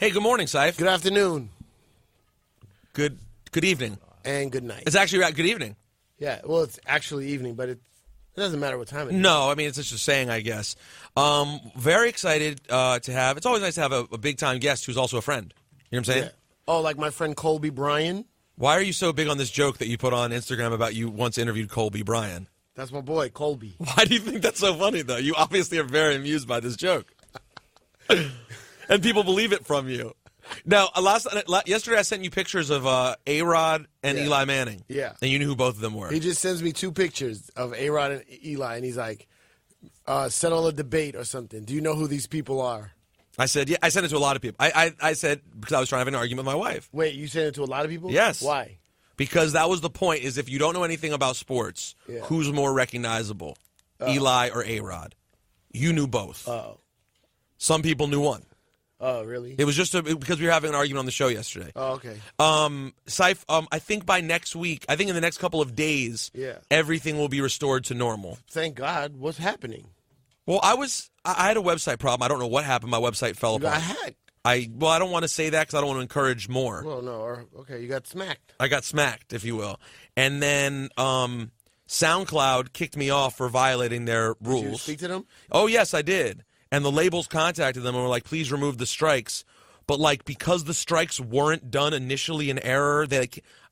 Hey, good morning, Ciph. Good afternoon. Good evening. And good night. It's actually good evening. Yeah, well, it's actually evening, but it doesn't matter what time it is. No, I mean, it's just a saying, I guess. Very excited to have, it's always nice to have a big-time guest who's also a friend. You know what I'm saying? Yeah. Oh, like my friend Colby Bryan? Why are you so big on this joke that you put on Instagram about you once interviewed Colby Bryan? That's my boy, Colby. Why do you think that's so funny, though? You obviously are very amused by this joke. And people believe it from you. Now, yesterday I sent you pictures of A-Rod and Eli Manning. Yeah. And you knew who both of them were. He just sends me 2 pictures of A-Rod and Eli, and he's like, settle a debate or something. Do you know who these people are? I said, yeah, I sent it to a lot of people. I said, because I was trying to have an argument with my wife. Wait, you sent it to a lot of people? Yes. Why? Because that was the point, is if you don't know anything about sports, who's more recognizable, Eli or A-Rod? You knew both. Oh. Some people knew one. Oh, really? It was just because we were having an argument on the show yesterday. Oh, okay. Ciph, I think by next week, I think in the next couple of days, everything will be restored to normal. Thank God. What's happening? Well, I had a website problem. I don't know what happened. My website fell apart. You got hacked. I don't want to say that because I don't want to encourage more. Well, no. Okay, you got smacked. I got smacked, if you will. And then SoundCloud kicked me off for violating their rules. Did you speak to them? Oh, yes, I did. And the labels contacted them and were like, please remove the strikes. But like, because the strikes weren't done initially in error,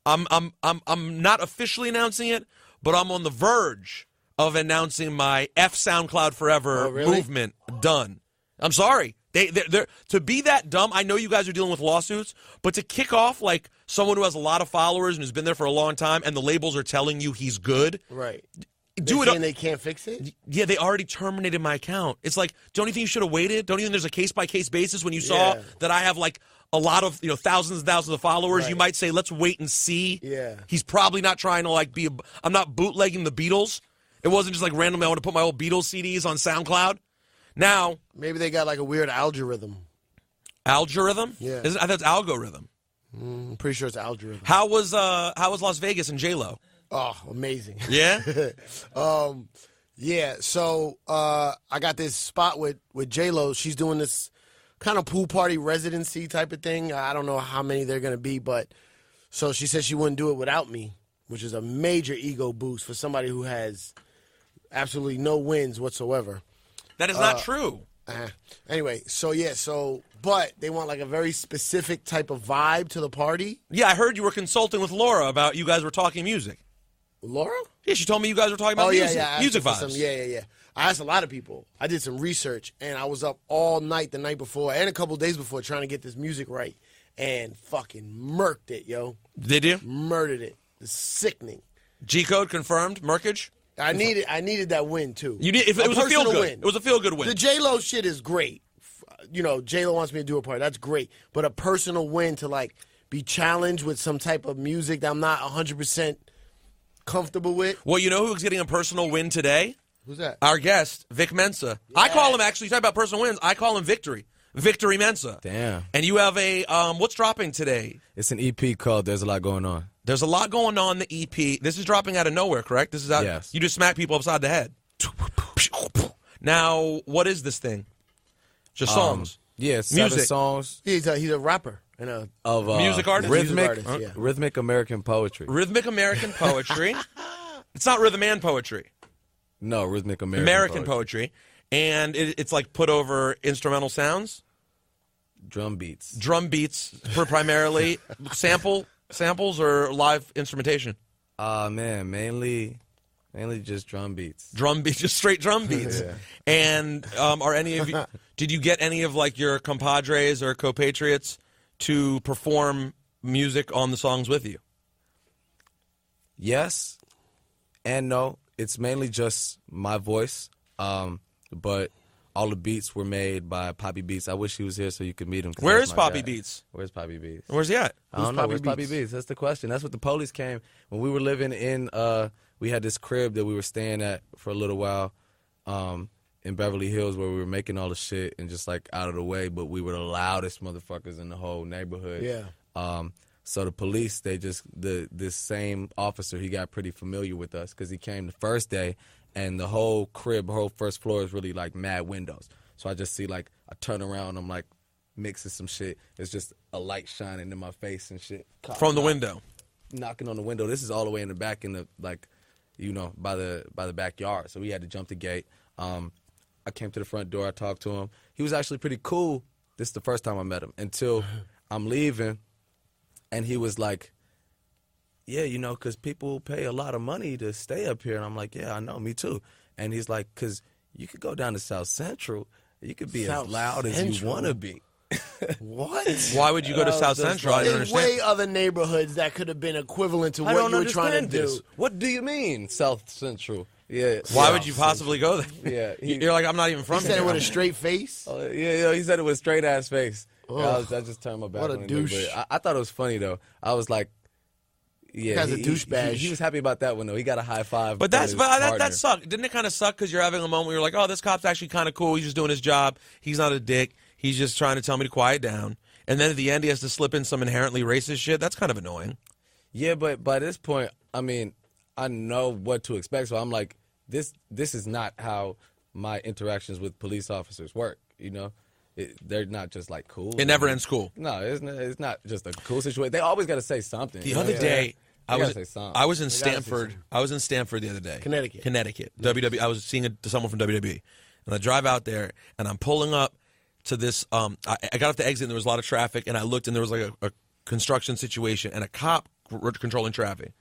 I'm not officially announcing it, but I'm on the verge of announcing my F SoundCloud Forever movement done. I'm sorry. They're to be that dumb, I know you guys are dealing with lawsuits, but to kick off like someone who has a lot of followers and who's been there for a long time and the labels are telling you he's good. Right. And they can't fix it? Yeah, they already terminated my account. It's like, don't you think you should have waited? Don't you think there's a case-by-case basis when you saw that I have like a lot of, thousands and thousands of followers? Right. You might say, let's wait and see. Yeah. He's probably not trying to like I'm not bootlegging the Beatles. It wasn't just like randomly I want to put my old Beatles CDs on SoundCloud. Now. Maybe they got like a weird algorithm. Algorithm? Yeah. I thought it's algorithm. I'm pretty sure it's algorithm. How was Las Vegas and J-Lo? Oh, amazing. Yeah? Yeah, so I got this spot with J-Lo. She's doing this kind of pool party residency type of thing. I don't know how many they're going to be, but so she said she wouldn't do it without me, which is a major ego boost for somebody who has absolutely no wins whatsoever. That is not true. Anyway, but they want like a very specific type of vibe to the party. Yeah, I heard you were consulting with Laura about you guys were talking music. Laura? Yeah, she told me you guys were talking about music. Music vibes. Yeah. I asked a lot of people. I did some research, and I was up all night the night before and a couple days before trying to get this music right, and fucking murked it, yo. Did you? Murdered it. It's sickening. G-code confirmed? Murkage? I needed that win, too. You did. It was a feel-good win. It was a feel-good win. The J-Lo shit is great. J-Lo wants me to do a party. That's great. But a personal win to, like, be challenged with some type of music that I'm not 100% comfortable with. Well, you know who's getting a personal win today? Who's that? Our guest, Vic Mensa. Yeah. I call him, actually, you talk about personal wins, I call him Victory. Victory Mensa. Damn. And you have a, what's dropping today? It's an EP called There's a Lot Going On. There's a lot going on, the EP. This is dropping out of nowhere, correct? This is out. Yes. You just smack people upside the head. Now, what is this thing? Just songs? Yeah, 7 songs. He's a rapper. And music artist? Rhythmic American poetry. Rhythmic American poetry. It's not rhythm and poetry. No, rhythmic American poetry. And it's like put over instrumental sounds? Drum beats. Drum beats for primarily samples or live instrumentation? Man, mainly just drum beats. Drum beats, just straight drum beats. Yeah. And are any of you, did you get any of like your compadres or compatriots to perform music on the songs with you? Yes and no. It's mainly just my voice, but all the beats were made by Poppy Beats. I wish he was here so you could meet him. Where is Poppy Beats? Where's Poppy Beats? Where's he at? I don't know. Where's Poppy Beats? That's the question. That's what the police came. When we were living in, we had this crib that we were staying at for a little while in Beverly Hills where we were making all the shit and just like out of the way, but we were the loudest motherfuckers in the whole neighborhood. Yeah. So the police, this same officer, he got pretty familiar with us because he came the first day, and the whole crib, whole first floor is really like mad windows. So I just see like, I turn around, I'm like mixing some shit. It's just a light shining in my face and shit. From the window. Knocking on the window. This is all the way in the back in the, like, you know, by the backyard. So we had to jump the gate. I came to the front door. I talked to him. He was actually pretty cool. This is the first time I met him. Until I'm leaving, and he was like, yeah, you know, because people pay a lot of money to stay up here. And I'm like, yeah, I know, me too. And he's like, because you could go down to South Central. You could be as loud as you want to be. What? Why would you go to South Central? I don't There's understand. way other neighborhoods that could have been equivalent to I what don't you were trying to understand do. this. What do you mean, South Central? Yeah. Why would you possibly go there? Yeah, You're like, I'm not even He from said here. it with a straight face. Yeah, he said it with a straight ass face. I just turned my back What a on it. douche. But I thought it was funny though. I was like, yeah, Guy's a douchebag. He was happy about that one though. He got a high five. But from his that partner. sucked. Didn't it kind of suck because you're having a moment where you're like, oh, this cop's actually kind of cool. He's just doing his job. He's not a dick. He's just trying to tell me to quiet down. And then at the end, he has to slip in some inherently racist shit. That's kind of annoying. Yeah, but by this point, I mean, I know what to expect. So I'm like, this is not how my interactions with police officers work. You know, they're not just like cool. It never ends cool. No, it's not just a cool situation. They always got to say something. The other day, I was in gotta say Stanford. I was in Stanford the other day. Connecticut. WWE. I was seeing someone from WWE, and I drive out there, and I'm pulling up to this. I got off the exit, and there was a lot of traffic, and I looked, and there was like a construction situation, and a cop controlling traffic.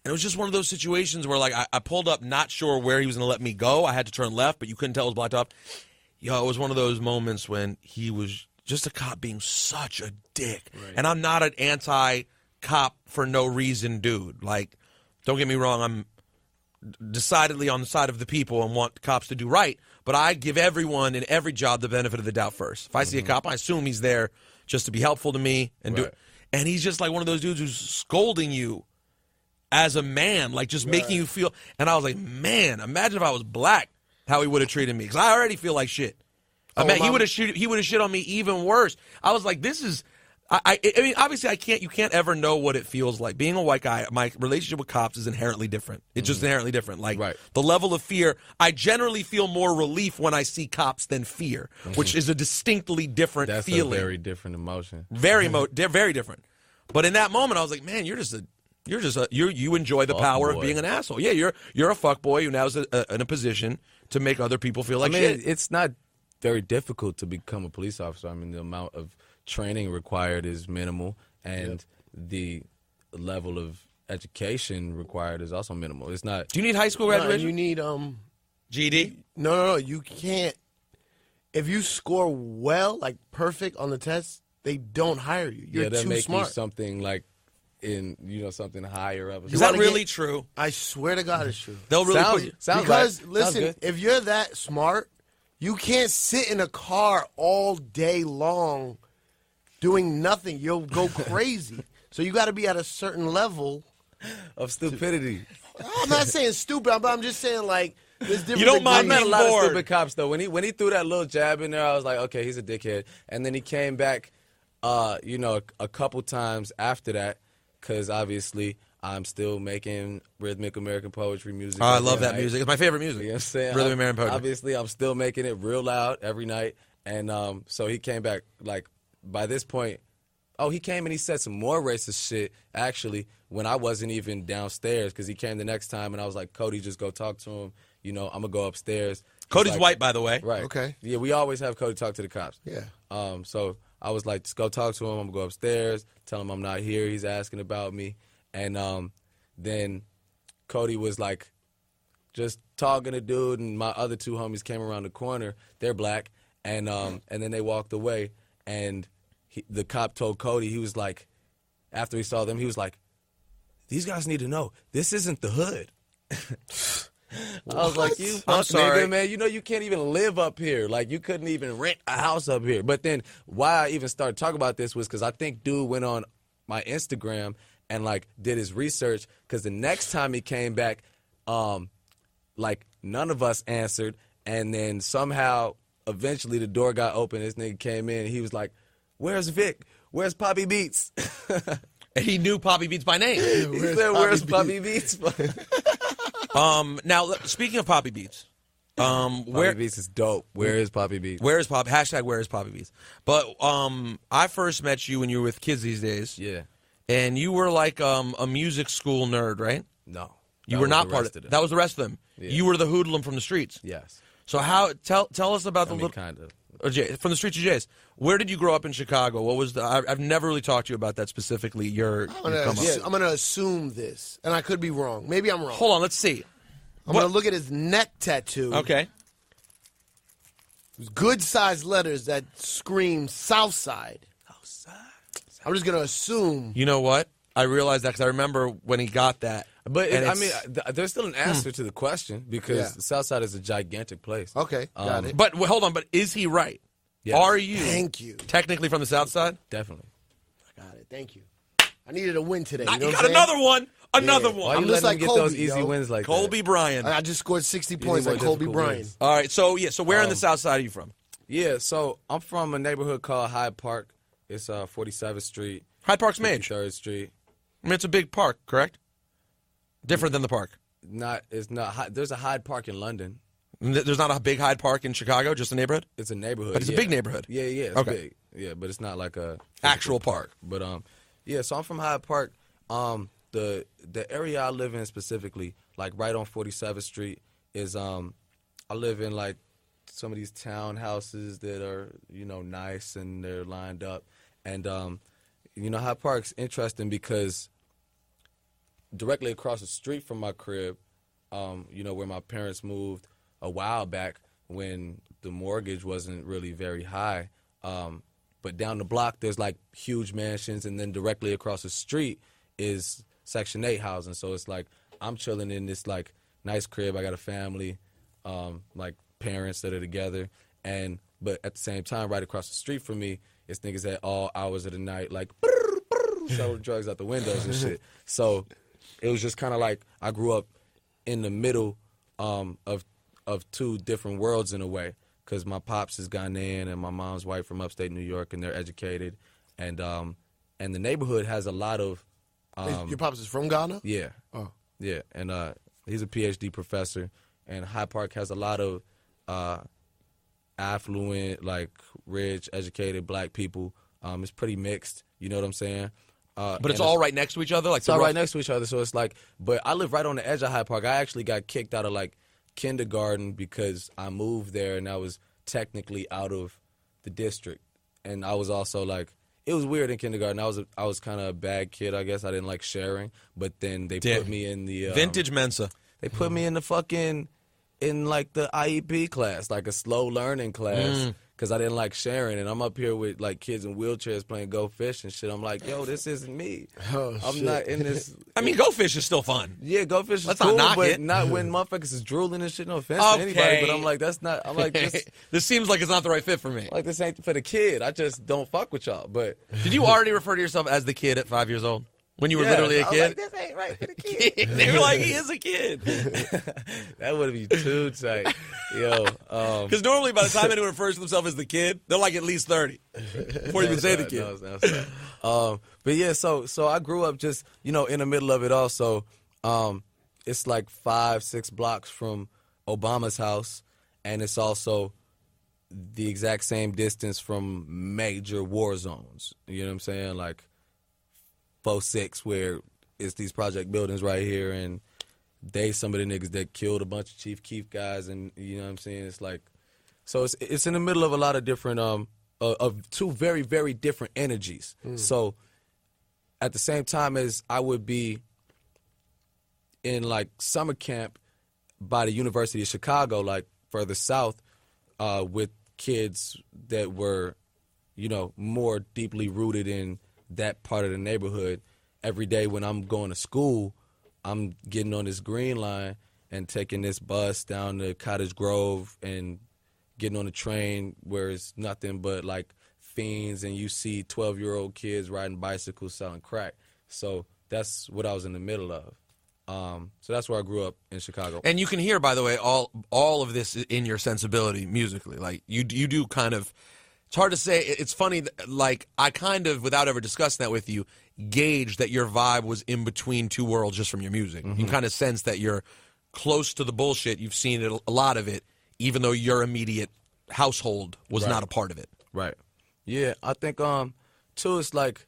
And it was just one of those situations where, like, I pulled up, not sure where he was going to let me go. I had to turn left, but you couldn't tell it was blocked off. Yo, it was one of those moments when he was just a cop being such a dick. Right. And I'm not an anti-cop for no reason dude. Like, don't get me wrong, I'm decidedly on the side of the people and want cops to do right. But I give everyone in every job the benefit of the doubt first. If I see a cop, I assume he's there just to be helpful to me and do it. And he's just like one of those dudes who's scolding you as a man, like just making you feel. And I was like, man, imagine if I was black, how he would have treated me, because I already feel like shit. He would have shit on me even worse. I was like, this is. I mean, obviously, you can't ever know what it feels like. Being a white guy, my relationship with cops is inherently different. It's just inherently different. Like, the level of fear, I generally feel more relief when I see cops than fear, which is a distinctly different feeling. That's a very different emotion. They're very different. But in that moment, I was like, man, you enjoy the power of being an asshole. Yeah, you're a fuckboy who now is in a position to make other people feel like shit. It's not very difficult to become a police officer. I mean, the amount of training required is minimal, and the level of education required is also minimal. It's not. Do you need high school graduation? You need GED? No. You can't. If you score well, like perfect on the test, they don't hire you. You're they'll too make smart. you something like something higher up. Is that really true? I swear to God, it's true. They'll really put you. Because listen, if you're that smart, you can't sit in a car all day long doing nothing. You'll go crazy. So you got to be at a certain level of stupidity. I'm not saying stupid, but I'm just saying like there's different. You don't mind I met being a lot bored. of stupid cops though. When he threw that little jab in there, I was like, okay, he's a dickhead. And then he came back, a couple times after that, because obviously I'm still making rhythmic American poetry music. Oh, I love that music. It's my favorite music. You know what I'm saying? Rhythmic American poetry. Obviously, I'm still making it real loud every night. And so he came back, like, by this point, he came and he said some more racist shit, actually, when I wasn't even downstairs, because he came the next time, and I was like, Cody, just go talk to him. I'm going to go upstairs. Cody's white, by the way. Right. Okay. Yeah, we always have Cody talk to the cops. Yeah. So I was like, just go talk to him. I'm going to go upstairs, tell him I'm not here. He's asking about me. And then Cody was like just talking to dude, and my other two homies came around the corner. They're black. And then they walked away, and the cop told Cody, he was like, after he saw them, he was like, these guys need to know, this isn't the hood. I was like, you fuck nigga, man. You can't even live up here. Like, you couldn't even rent a house up here. But then why I even started talking about this was because I think dude went on my Instagram and, like, did his research, because the next time he came back, like, none of us answered. And then somehow, eventually, the door got open. This nigga came in, and he was like, where's Vic? Where's Poppy Beats? And he knew Poppy Beats by name. He said, where's Poppy Beats? Now, speaking of Poppy Beats, Where Poppy Beats is dope. Where is Poppy Beats? Where is Pop? Hashtag where is Poppy Beats? But I first met you when you were with Kids These Days. Yeah. And you were like a music school nerd, right? No. You were not part of it. That was the rest of them. Yeah. You were the hoodlum from the streets. Yes. So tell us about kind of. From the streets of Jays. Where did you grow up in Chicago? What was I've never really talked to you about that specifically. I'm gonna assume this, and I could be wrong. Maybe I'm wrong. Hold on, let's see. I'm gonna look at his neck tattoo. Okay. Good sized letters that scream South Side. I'm just gonna assume. You know what? I realized that because I remember when he got that. But there's still an answer to the question because the South Side is a gigantic place. Okay, got it. But hold on. But is he right? Yes. Are you? Thank you. Technically from the South Side? Definitely. I got it. Thank you. I needed a win today. You know You what got I'm saying? another one. Another Why one. you I'm letting just him like get Kobe, those easy yo. wins like Colby that? Bryant. I just scored 60 points like more Kobe difficult Bryant. wins. All right. So where in the South Side are you from? Yeah, so I'm from a neighborhood called Hyde Park. It's 47th Street. Hyde Park's Mage. 3rd Street. I mean, it's a big park, correct? Different than the park. It's not. There's a Hyde Park in London. There's not a big Hyde Park in Chicago, just a neighborhood? It's a neighborhood. But it's a big neighborhood. Yeah, it's Okay. big. Yeah, but it's not like a Actual park. But yeah. So I'm from Hyde Park. The area I live in specifically, like right on 47th Street, is I live in like some of these townhouses that are nice and they're lined up, and Hyde Park's interesting because directly across the street from my crib, where my parents moved a while back when the mortgage wasn't really very high. But down the block, there's like huge mansions, and then directly across the street is Section 8 housing. So it's like I'm chilling in this like nice crib. I got a family, like parents that are together, but at the same time, right across the street from me, it's niggas at all hours of the night, like selling drugs out the windows and shit. So it was just kind of like I grew up in the middle of two different worlds in a way, because my pops is Ghanaian and my mom's white from upstate New York, and they're educated, and the neighborhood has a lot of. Your pops is from Ghana? Yeah. Oh. Yeah, and he's a PhD professor, and Hyde Park has a lot of affluent, like rich, educated black people. It's pretty mixed. You know what I'm saying? But it's all right next to each other? Like it's all right next to each other, so it's like, but I live right on the edge of Hyde Park. I actually got kicked out of like kindergarten because I moved there and I was technically out of the district. And I was also like, it was weird in kindergarten. I was kind of a bad kid, I guess. I didn't like sharing, but then they put me in the Vintage Mensa. They put me in the in like the IEP class, like a slow learning class, because I didn't like sharing. And I'm up here with like kids in wheelchairs playing Go Fish and shit. I'm like, yo, this isn't me. I'm not in this. I mean, Go Fish is still fun. Yeah, Go Fish is Let's cool, not knock but it. not when motherfuckers is drooling and shit. No offense to anybody, but I'm like, that's not. I'm like, This seems like it's not the right fit for me. like this ain't for the kid. I just don't fuck with y'all. But Did you already refer to yourself as the kid at 5 years old? When you were literally a I was kid? like, this ain't right for the kid. They were like, he is a kid. That would be too tight, yo. Because normally by the time anyone refers to themselves as the kid, they're like at least 30 before you even say the kid. But yeah, so I grew up just in the middle of it all. So it's like 5-6 blocks from Obama's house, and it's also the exact same distance from major war zones. You know what I'm saying? Like 4-6, where it's these project buildings right here, and some of the niggas that killed a bunch of Chief Keef guys, and you know what I'm saying? It's like, so it's in the middle of a lot of different of two very, very different energies. So at the same time as I would be in like summer camp by the University of Chicago, like further south, with kids that were, more deeply rooted in that part of the neighborhood. Every day when I'm going to school, I'm getting on this green line and taking this bus down to Cottage Grove and getting on the train where it's nothing but like fiends, and you see 12-year-old kids riding bicycles selling crack. So that's what I was in the middle of. So that's where I grew up in Chicago. And you can hear, by the way, all of this in your sensibility musically. Like you do kind of. It's hard to say. It's funny, like, I kind of, without ever discussing that with you, gauged that your vibe was in between two worlds just from your music. You kind of sense that you're close to the bullshit. You've seen it, a lot of it, even though your immediate household was not a part of it. Right. Yeah, I think too it's like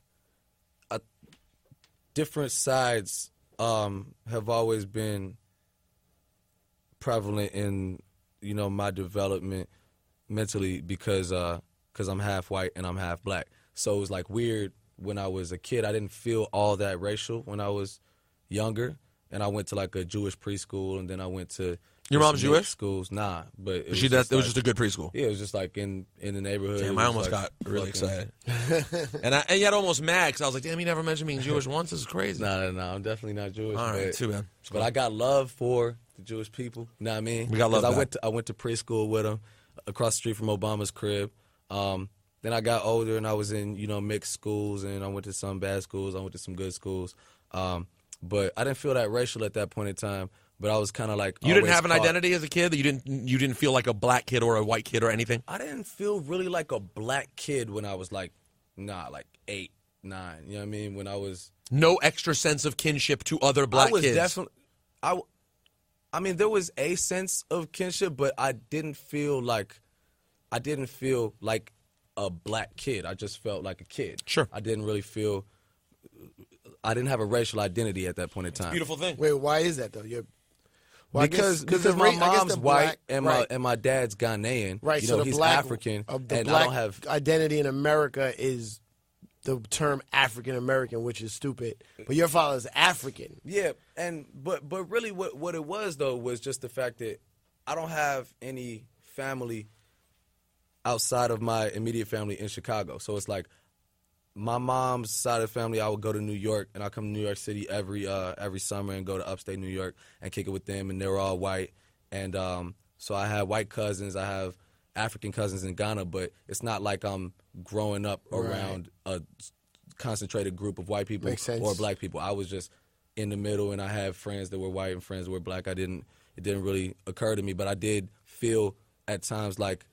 different sides have always been prevalent in my development mentally because I'm half white and I'm half black. So it was like weird when I was a kid. I didn't feel all that racial when I was younger, and I went to like a Jewish preschool, and then I went to your mom's Jewish schools. Nah, but it was it was just a good preschool. Yeah, it was just like in the neighborhood. Damn, I almost got really excited, and yet almost mad because I was like, damn, he never mentioned being Jewish once. This is crazy. No, I'm definitely not Jewish. All right, too bad. But I got love for the Jewish people. You know what I mean? We got love. I went to preschool with them across the street from Obama's crib. Then I got older and I was in mixed schools, and I went to some bad schools. I went to some good schools. But I didn't feel that racial at that point in time. But I was kind of like you didn't have an identity as a kid. That you didn't feel like a black kid or a white kid or anything. I didn't feel really like a black kid when I was like 8, 9. You know what I mean? When I was no extra sense of kinship to other black kids. Definitely. I mean, there was a sense of kinship, but I didn't feel like a black kid. I just felt like a kid. Sure. I didn't really feel. I didn't have a racial identity at that point in time. Beautiful thing. Wait, why is that though? Because my mom's white and my dad's Ghanaian. Right. So he's black, African, the and black I don't have identity in America is the term African American, which is stupid. But your father's African. Yeah, but really, what it was though was just the fact that I don't have any family outside of my immediate family in Chicago. So it's like my mom's side of the family, I would go to New York, and I come to New York City every summer and go to upstate New York and kick it with them, and they're all white. And so I have white cousins, I have African cousins in Ghana, but it's not like I'm growing up around a concentrated group of white people or black people. I was just in the middle, and I had friends that were white and friends that were black. It didn't really occur to me, but I did feel at times like,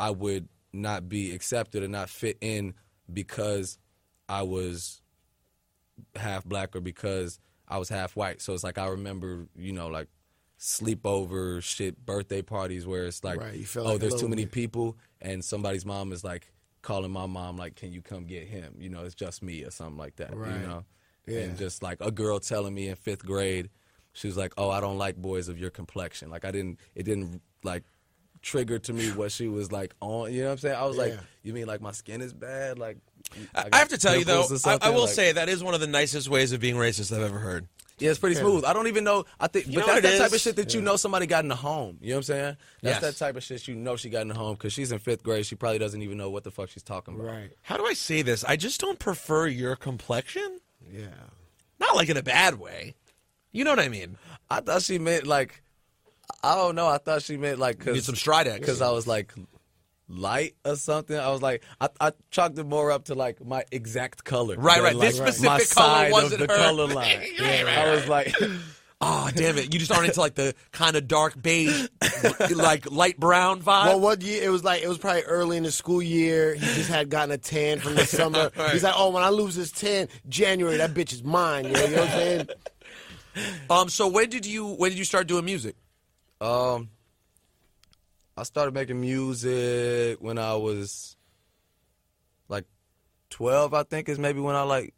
I would not be accepted or not fit in because I was half black or because I was half white. So it's like I remember, like sleepover shit, birthday parties where it's like, there's too many people, and somebody's mom is like calling my mom like, can you come get him? It's just me or something like that. Yeah. And just like a girl telling me in 5th grade, she was like, oh, I don't like boys of your complexion. Like it didn't like trigger to me what she was like on, you know what I'm saying? I was like, you mean like my skin is bad? Like I have to tell you though, I will say that is one of the nicest ways of being racist I've ever heard. Yeah, it's pretty smooth. I don't even know. I think, but that's that type of shit that somebody got in the home. You know what I'm saying? That's that type of shit she got in the home because she's in 5th grade. She probably doesn't even know what the fuck she's talking about. Right. How do I say this? I just don't prefer your complexion. Yeah. Not like in a bad way. You know what I mean? I thought she meant like, I don't know. I thought she meant like get some Stridex because I was like light or something. I was like, I chalked it more up to like my exact color. Right. Like, this specific my color side wasn't of the her color line. I was like, oh damn it! You just aren't into like the kind of dark beige, like light brown vibe. Well, what year it was probably early in the school year. He just had gotten a tan from the summer. Right. He's like, oh, when I lose this tan, January, that bitch is mine. You know what I'm saying? So when did you start doing music? I started making music when I was like 12, I think is maybe when I like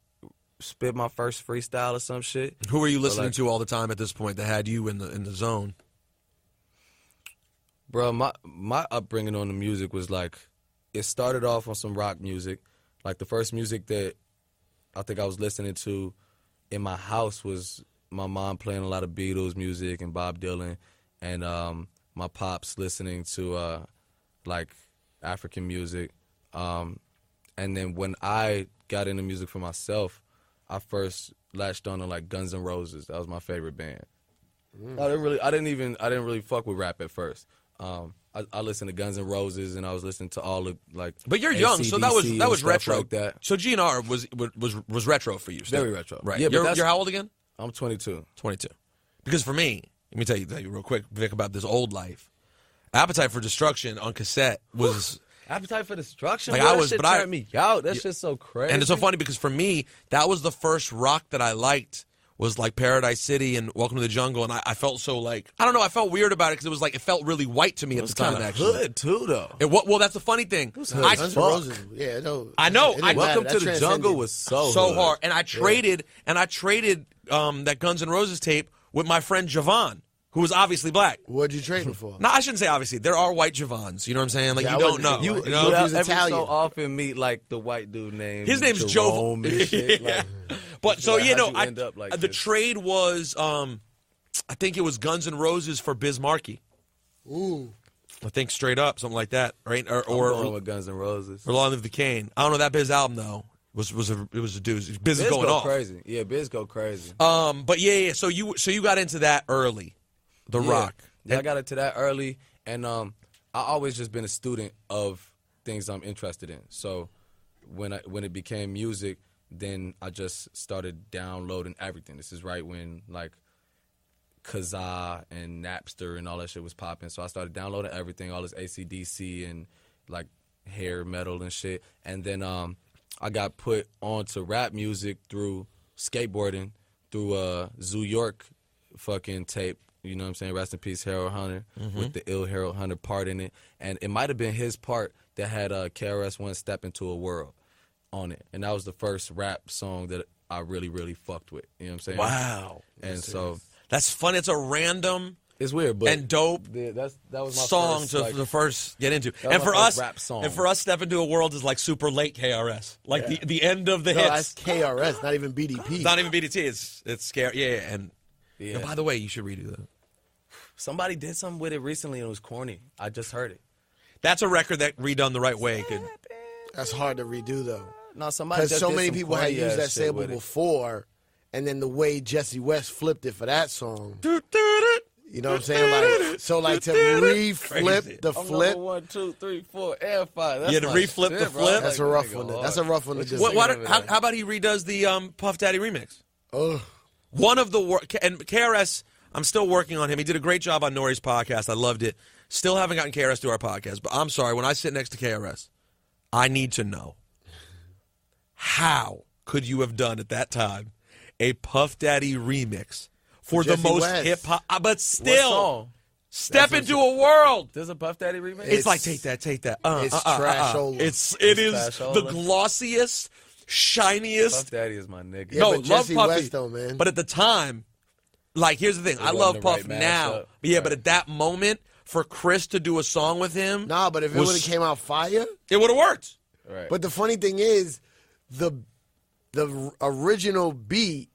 spit my first freestyle or some shit. Who were you listening to all the time at this point that had you in the zone? Bro, my upbringing on the music was like, it started off on some rock music. Like the first music that I think I was listening to in my house was my mom playing a lot of Beatles music and Bob Dylan, and my pops listening to like African music. And then when I got into music for myself, I first latched on to like Guns N' Roses. That was my favorite band. I didn't really fuck with rap at first. I listened to Guns N' Roses, and I was listening to all the like. But you're young, so that was retro. Like that. So GNR was retro for you. Still. Very retro, right? Yeah, you're how old again? I'm 22. 22. Because for me, let me tell you real quick, Vic, about this old life. Appetite for Destruction on cassette was. Appetite for Destruction? Like bro, that shit turned me out. That shit's so crazy. And it's so funny because for me, that was the first rock that I liked was like Paradise City and Welcome to the Jungle, and I felt so like, I don't know, I felt weird about it because it was like, it felt really white to me at the time, actually. Hood too, though. Well, that's the funny thing. Guns N' Roses, yeah, no, I know. Welcome to the Jungle was so hard, and I traded that Guns N' Roses tape with my friend Javon, who was obviously black. What'd you trade him for? No, I shouldn't say obviously. There are white Javons. You know what I'm saying? Like, Yeah, you I don't wasn't know. white. You know? He was every Italian. so often meet like the white dude named His name's Jerome and shit. Yeah. Like, But so, like, you know, how'd you end up like the this? trade was, I think it was Guns N' Roses for Biz Markie. Ooh. I think straight up, something like that, right? I'm Or going with Guns N' Roses. Long Live the Kane. I don't know that Biz album though. It was a dude. Biz is going go off. crazy. Yeah, Biz go crazy. But yeah. So you got into that early, the rock. Yeah, I got into that early, and I always just been a student of things I'm interested in. So when it became music, then I just started downloading everything. This is right when like Kazaa and Napster and all that shit was popping. So I started downloading everything, all this AC/DC and like hair metal and shit. And then I got put onto rap music through skateboarding, through Zoo York fucking tape. You know what I'm saying? Rest in peace, Harold Hunter, with the ill Harold Hunter part in it. And it might have been his part that had KRS-One Step Into a World on it. And that was the first rap song that I really, really fucked with. You know what I'm saying? Wow. And so That's fun. It's a random it's weird, but and dope that was my song first, to like, the first get into. was And my for first us, rap song. and for us, Step Into a World is like super late KRS, like the end of the No, hits. that's KRS, not even BDP. It's not even BDT. It's scary. Yeah. And Yeah. by the way, you should redo that. Somebody did something with it recently and it was corny. I just heard it. That's a record that redone the right way could. That's hard to redo though, No, somebody because just so did many some people had corny used ass that shit sample with it. before, and then the way Jesse West flipped it for that song. You know what I'm saying? Like, so like to re-flip Crazy. the I'm flip. number 1, 2, 3, 4, and 5. That's Yeah, to my reflip shit, the bro. flip. That's a Like, rough nigga one. hard. That's a rough one to do. How about he redoes the Puff Daddy remix? Ugh. One of the and KRS, I'm still working on him. He did a great job on Nori's podcast. I loved it. Still haven't gotten KRS to our podcast, but I'm sorry. When I sit next to KRS, I need to know, how could you have done at that time a Puff Daddy remix for the Jesse most West. hip hop? But What still, song? Step Into a World. There's a Puff Daddy remix? It's like take that. It's trashola. It is trashola. the glossiest, shiniest. Puff Daddy is my nigga. Yeah, No, but love Jesse Puffy. West though, man. But at the time, like, here's the thing. I wasn't love the Puff right now. mashup. But yeah, Right. but at that moment, for Chris to do a song with him, Nah, but if it was- would have came out fire. it would have worked. Right. But the funny thing is, the original beat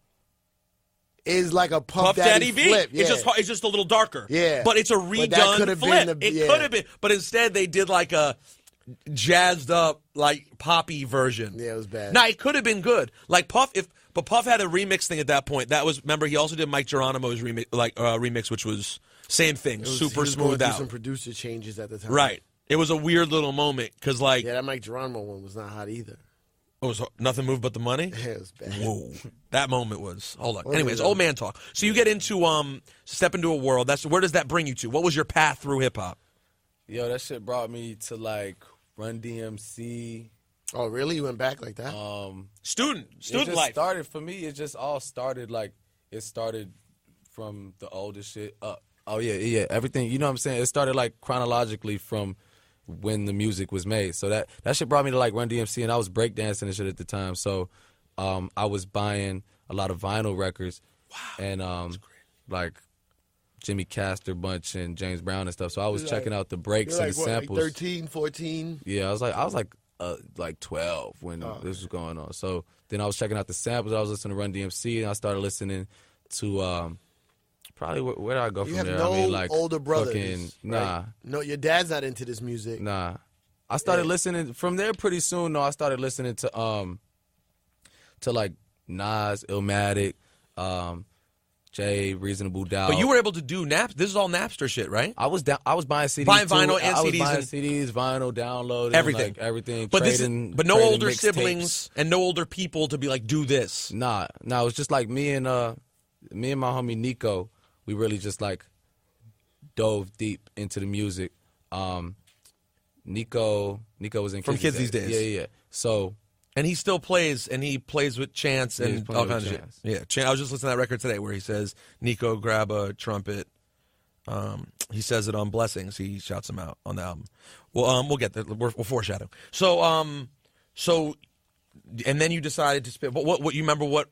is like a Puff Daddy beat. flip. Yeah. It's just a little darker. Yeah. But it's a But that redone could have flip. been the- It yeah. could have been. But instead, they did like a jazzed up, like poppy version. Yeah, it was bad. Nah, it could have been good. Like Puff, but Puff had a remix thing at that point. That was, remember, he also did Mike Geronimo's remix, which was same thing, He super was going smooth through out. some producer changes at the time. Right. It was a weird little moment because, like, Yeah, that Mike Geronimo one was not hot either. it was nothing moved but the money. Yeah, it was bad. Whoa, that moment was. Hold on. What Anyways, is it? old man talk. So you get into Step Into a World. Where does that bring you to? What was your path through hip hop? Yo, that shit brought me to like Run DMC. Oh, really? You went back like that? Student It just life. started for me. It just all started like it started from the oldest shit up. Oh yeah, everything. You know what I'm saying? It started like chronologically from when the music was made. So that shit brought me to like Run DMC, and I was breakdancing and shit at the time. So I was buying a lot of vinyl records, and like Jimmy Castor bunch and James Brown and stuff. So I was checking out the breaks You're and like, the what, like samples. 13, 14? Yeah, I was like 12 when this was going on. So then I was checking out the samples. I was listening to Run DMC, and I started listening to probably where did I go You from have there? no I mean, like older brothers. fucking, right? nah. No, your dad's not into this music. Nah. I started listening from there pretty soon. No, I started listening to like Nas, Illmatic, Jay, Reasonable Doubt. But you were able to do This is all Napster shit, right? I was buying CDs, Buying too. vinyl and I was CDs buying and- CDs, vinyl, downloading, Everything. like everything. But trading, but no trading older mixtapes. siblings and no older people to be like, do this. Nah, it was just like me and my homie Nico. We really just like dove deep into the music. Nico was in From Kids These Days. Yeah. So And he still plays, and he plays with Chance Yeah, he's and playing all with kinds of shit. Chance. Yeah, I was just listening to that record today where he says, Nico, grab a trumpet. He says it on Blessings. He shouts him out on the album. Well, we'll get there. We'll foreshadow. So, and then you decided to spit. What you remember? What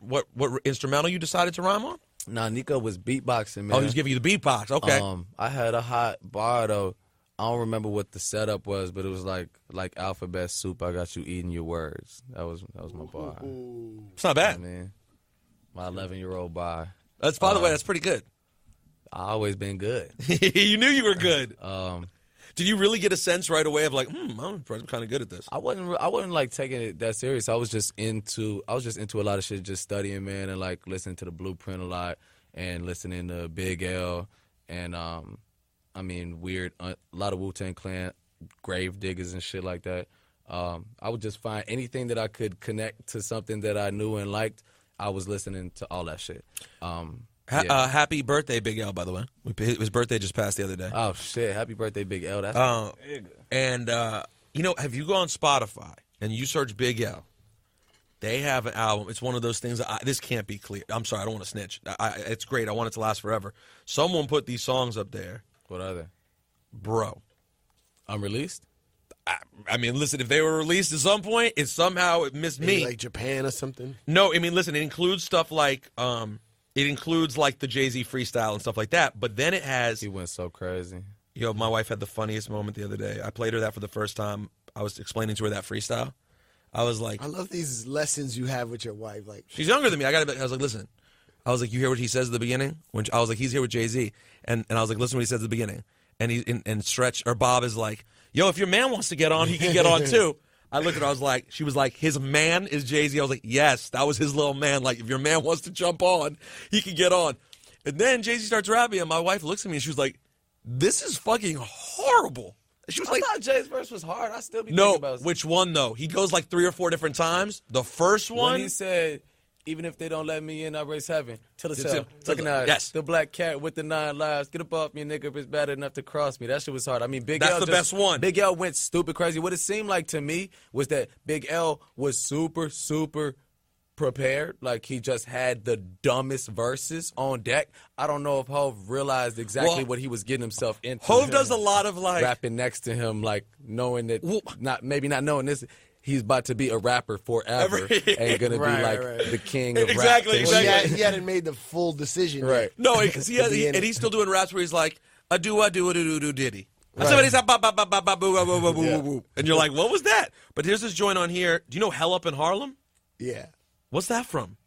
instrumental you decided to rhyme on? Nah, Nico was beatboxing, man. Oh, he was giving you the beatbox. Okay. I had a hot bar though. I don't remember what the setup was, but it was like alphabet soup. I got you eating your words. That was my bar. It's not bad. Man, my 11-year-old bar. That's by the way, that's pretty good. I always been good. You knew you were good. Did you really get a sense right away of like, I'm kind of good at this? I wasn't like taking it that serious. I was just into a lot of shit, just studying, man, and like listening to the Blueprint a lot and listening to Big L and I mean a lot of Wu-Tang Clan, Grave Diggers and shit like that. I would just find anything that I could connect to something that I knew and liked. I was listening to all that shit. Yeah. Happy birthday, Big L, by the way. His birthday just passed the other day. Oh, shit. Happy birthday, Big L. That's big. And, have you gone on Spotify and you search Big L? They have an album. It's one of those things that this can't be clear. I'm sorry. I don't want to snitch. It's great. I want it to last forever. Someone put these songs up there. What are they? Bro. Unreleased? I mean, listen, if they were released at some point, it missed me. Like Japan or something? No, I mean, listen, it includes stuff like... It includes, like, the Jay-Z freestyle and stuff like that, but then it has... He went so crazy. Yo, my wife had the funniest moment the other day. I played her that for the first time. I was explaining to her that freestyle. I was like... I love these lessons you have with your wife. Like, she's younger than me. I was like, listen. I was like, you hear what he says at the beginning? I was like, he's here with Jay-Z. And I was like, listen to what he says at the beginning. And Stretch, or Bob is like, yo, if your man wants to get on, he can get on too. I looked at her, she was like, his man is Jay-Z. I was like, yes, that was his little man. Like, if your man wants to jump on, he can get on. And then Jay-Z starts rapping, and my wife looks at me, and she was like, this is fucking horrible. She was I thought Jay's verse was hard. I still be thinking about it. Which one, though? He goes like 3 or 4 different times. The first one. When he said, even if they don't let me in, I raise heaven. To the cell. Recognize yes. The black cat with the 9 lives. Get up off me, nigga, if it's bad enough to cross me. That shit was hard. I mean, That's the best one. Big L went stupid crazy. What it seemed like to me was that Big L was super, super prepared. Like, he just had the dumbest verses on deck. I don't know if Hov realized exactly what he was getting himself into. Hov does a lot of, like... rapping next to him, like, knowing that... maybe not knowing this... He's about to be a rapper forever and gonna be the king of rap. Exactly. He hadn't made the full decision. Right. No, because he's still doing raps where he's like, I do, diddy. And somebody's like, and you're like, what was that? But here's this joint on here. Do you know Hell Up in Harlem? Yeah. What's that from?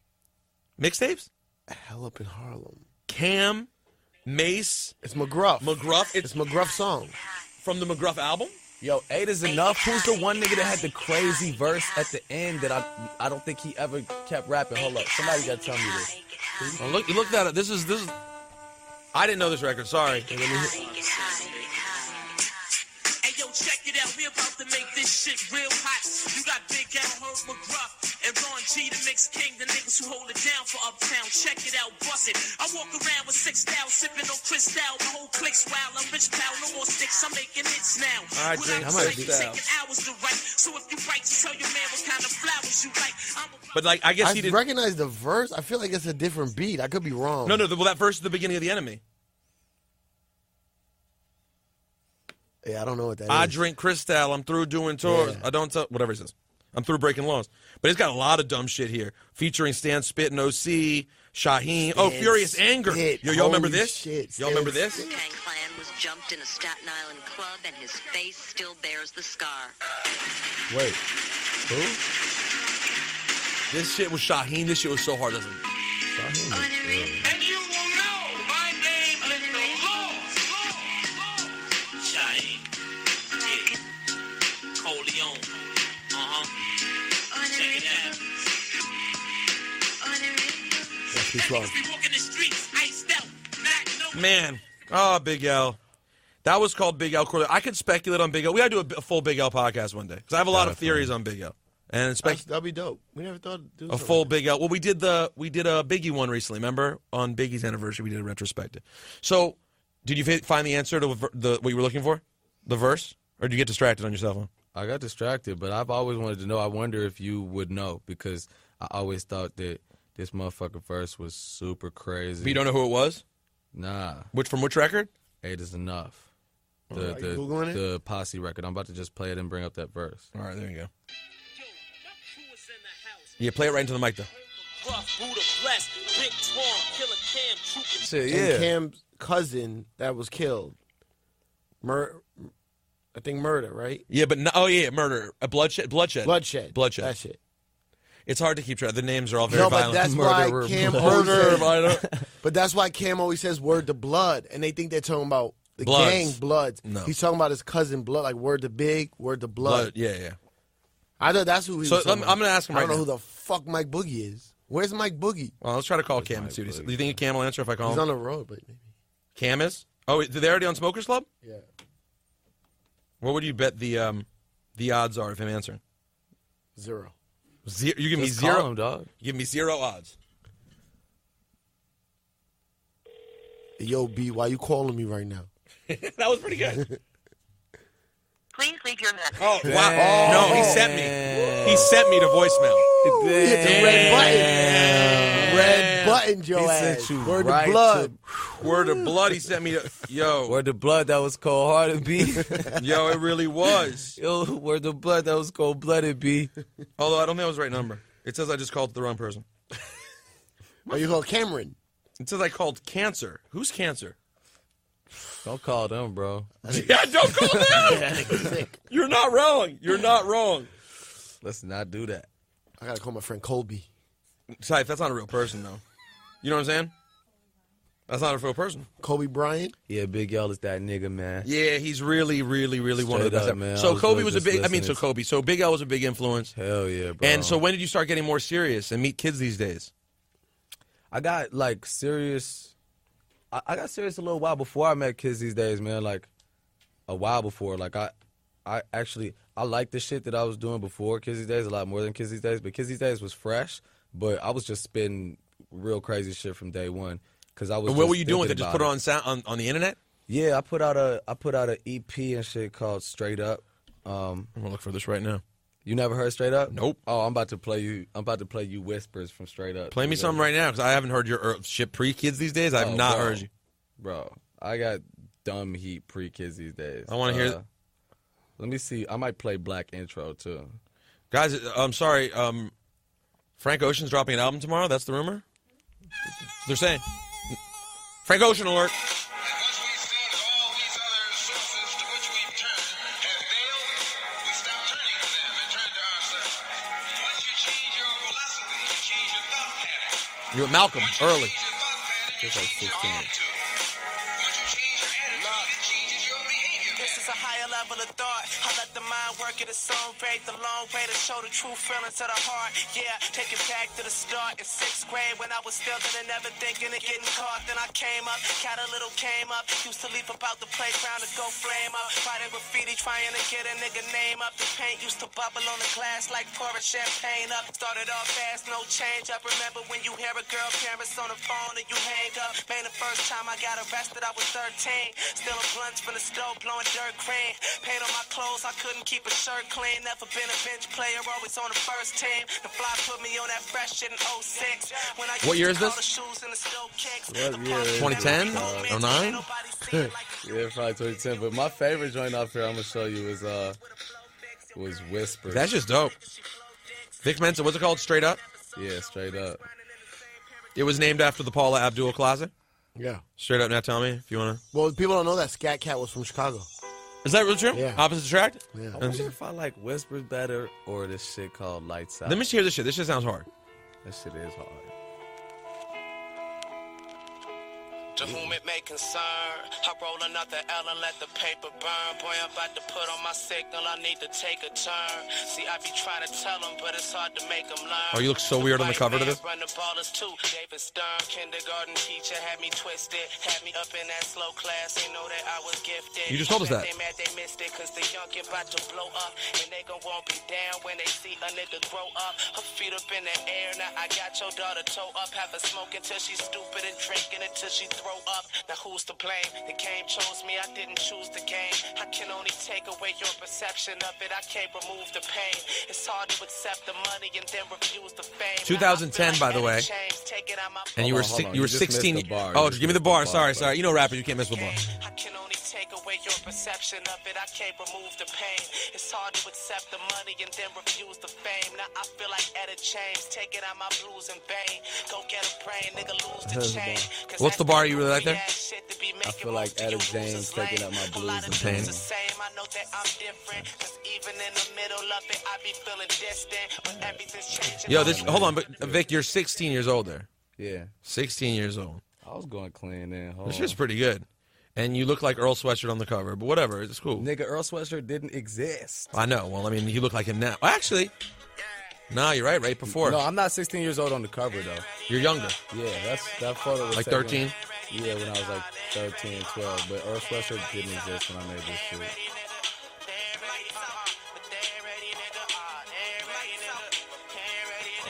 Mixtapes? Hell Up in Harlem. Cam, Mace. It's McGruff. It's McGruff's song. From the McGruff album? Yo, 8 is enough. Who's the one nigga that had the crazy verse at the end that I don't think he ever kept rapping? Hold up, somebody gotta tell me this. Oh, look that up. This is. I didn't know this record. Sorry. Hey, yo, check it out. We about to make this shit real hot. You got Big Al, Herb McGruff, and Ron G, the mix king, the niggas who hold it down for Uptown. Check it out, bust it. I walk around with 6 style, sipping on Cristal. My whole clique's wild. I'm rich pal, no more sticks. I'm making hits now. All right, drink. I'm taking hours to write. So if you write, just tell your man what kind of flowers you like. But like, I guess he didn't recognize the verse. I feel like it's a different beat. I could be wrong. No. Well, that verse is the beginning of The Enemy. Yeah, I don't know what that is. I drink Cristal. I'm through doing tours. Yeah. I don't tell whatever he says. I'm through breaking laws. But he's got a lot of dumb shit here, featuring Stan Spit and OC, Shaheem. Furious Anger. Y'all remember this? Y'all remember this? Wu-Tang Clan was jumped in a Staten Island club, and his face still bears the scar. Wait, who? This shit was Shaheem. This shit was so hard, doesn't it? And you will know my name is the Lord. Shaheem. Yeah. Coleon. Check it out. Man. Oh, Big L. That was called Big L. I could speculate on Big L. We got to do a full Big L podcast one day, because I have a lot of theories on Big L. And that'd be dope. We never thought of doing a full Big L. Well, we did a Biggie one recently. Remember, on Biggie's anniversary, we did a retrospective. So, did you find the answer to what you were looking for, the verse, or did you get distracted on your cell phone? I got distracted, but I've always wanted to know. I wonder if you would know, because I always thought that this motherfucking verse was super crazy. But you don't know who it was? Nah. From which record? 8 is Enough. Are you Googling it? The Posse record. I'm about to just play it and bring up that verse. All right, there you go. Yeah, play it right into the mic, though. Shit, yeah. And Cam's cousin that was killed. I think murder, right? Yeah, but murder. Bloodshed. Bloodshed. That shit. It's hard to keep track. The names are all very No, but violent. that's why Cam always says, but that's why Cam always says word to blood, and they think they're talking about the Bloods. gang Bloods. No. He's talking about his cousin Blood, like word to Big, word to Blood. Yeah. I thought that's who he So was I'm talking going to ask him I right don't know now. who the fuck Mike Boogie is. Where's Mike Boogie? Well, let's try to call Cam and see what he says. Do you think Cam will answer if I call He's him? on the road, but maybe. Cam is? Oh, did they already on Smokers Club? Yeah. What would you bet the odds are of him answering? 0. You give me Just 0, call him, dog. You give me 0 odds. Yo, B, why you calling me right now? That was pretty good. Please leave your message. Oh wow! No, he sent me. He sent me to voicemail. He hit the red button. Red button, Joe He ass. sent you Word right to blood. Word of blood. He sent me to Word to blood, that was cold-hearted, B. Yo, it really was. Yo, word to blood, that was cold-blooded, B. Although I don't think that was the right number. It says I just called the wrong person. Oh, you called Cameron. It says I called Cancer. Who's Cancer? Don't call them, bro. Yeah, don't call them. You're not wrong. You're not wrong. Let's not do that. I gotta call my friend Colby. Ciph, that's not a real person, though. You know what I'm saying? That's not a real person. Kobe Bryant. Yeah, Big L is that nigga, man. Yeah, he's really, really, really one of the Straight best. up, man. So I was Kobe really was a just big. listening. So Big L was a big influence. Hell yeah, bro. And so when did you start getting more serious and meet kids these days? I got like serious. I got serious a little while before I met kids these days, man. Like a while before. Like I like the shit that I was doing before Kids These Days a lot more than Kids These Days. But Kids These Days was fresh. But I was just spitting real crazy shit from day one. Cause I was. And what were you doing with it? Just put it on sound on the internet? Yeah, I put out an EP and shit called Straight Up. I'm gonna look for this right now. You never heard Straight Up? Nope. Oh, I'm about to play you whispers from Straight Up. Play me something right now because I haven't heard your shit pre-Kids These Days. I have not heard you. Bro, I got dumb heat pre-Kids These Days. I want to hear. Let me see. I might play Black Intro too. Guys, I'm sorry. Frank Ocean's dropping an album tomorrow. That's the rumor. They're saying. Frank Ocean alert. You with Malcolm early. Just like 16. This is a higher level of thought. I let the mind work at its own rate. The long way to show the true feelings of the heart. Yeah, take it back to the start in 6th grade when I was still and never thinking of getting caught. Then I came up, got a little came up. Used to leap about the playground to go flame up. Writing graffiti, trying to get a nigga name up. The paint used to bubble on the glass like pouring champagne up. Started off fast, no change up. Remember when you hear a girl parents on the phone and you hang up? Man, the first time I got arrested, I was 13. Still a blunt from the stove, blowing dirt cream. Paint on my clothes, I couldn't keep a shirt clean. Never been a bench player, always on the first team. The fly put me on that fresh shit in 06. When I What year is this? 2010? 09? Yeah, probably 2010. But my favorite joint off here I'm gonna show you was Whispers. That's just dope. Vic Mensa, what's it called? Straight Up? Yeah, Straight Up. It was named after the Paula Abdul Closet? Yeah. Straight Up, now tell me if you want to. Well, people don't know that Scat Cat was from Chicago. Is that really true? Yeah. Opposite attract? Yeah. I wonder if I like Whispers better or this shit called Lights Out. Let me hear this shit. This shit sounds hard. That shit is hard. To whom it may concern, I roll another L and let the paper burn. Boy, I'm about to put on my signal, I need to take a turn. See, I be trying to tell them, but it's hard to make them learn. Oh, you look so weird on the cover to this. Run the ballers too. David Stern, kindergarten teacher, had me twisted. Had me up in that slow class, they know that I was gifted. You just told us that. They mad they missed it, cause the youngin' about to blow up. And they gon' won't be down when they see a nigga grow up. Her feet up in the air, now I got your daughter toe up. Have her smoking till she's stupid and drinking until she throw grow up. Now who's to blame? The game chose me, I didn't choose the game. I can only take away your perception of it. I can't remove the pain. It's hard to accept the money and then refuse the fame. 2010, by the way. And you were Hold on. you were just missed 16. the bar. Oh, You just give me the missed bar. Sorry. You know rapper, you can't miss the bar. I can only take away your perception of it. I can't remove the pain. It's hard to accept the money and then refuse the fame. Now I feel like Etta James, taking out my blues in vain. Go get a brain, nigga, lose the chain. What's the bar you really like there? I feel like Etta James taking out my blues in vain. I know that I'm different, 'cause even in the middle of it, I be feeling distant. When everything's changing. Yo, hold on, but Vic, you're 16 years old there. Yeah. 16 years old. I was going clean then. Hold This on. shit's pretty good. And you look like Earl Sweatshirt on the cover, but whatever, it's cool. Nigga, Earl Sweatshirt didn't exist. I know. Well, I mean, you look like him now. Actually, nah, you're right before. No, I'm not 16 years old on the cover, though. You're younger. Yeah, that photo was Like taken- 13? Yeah, when I was like 13, 12. But Earl Sweatshirt didn't exist when I made this shit.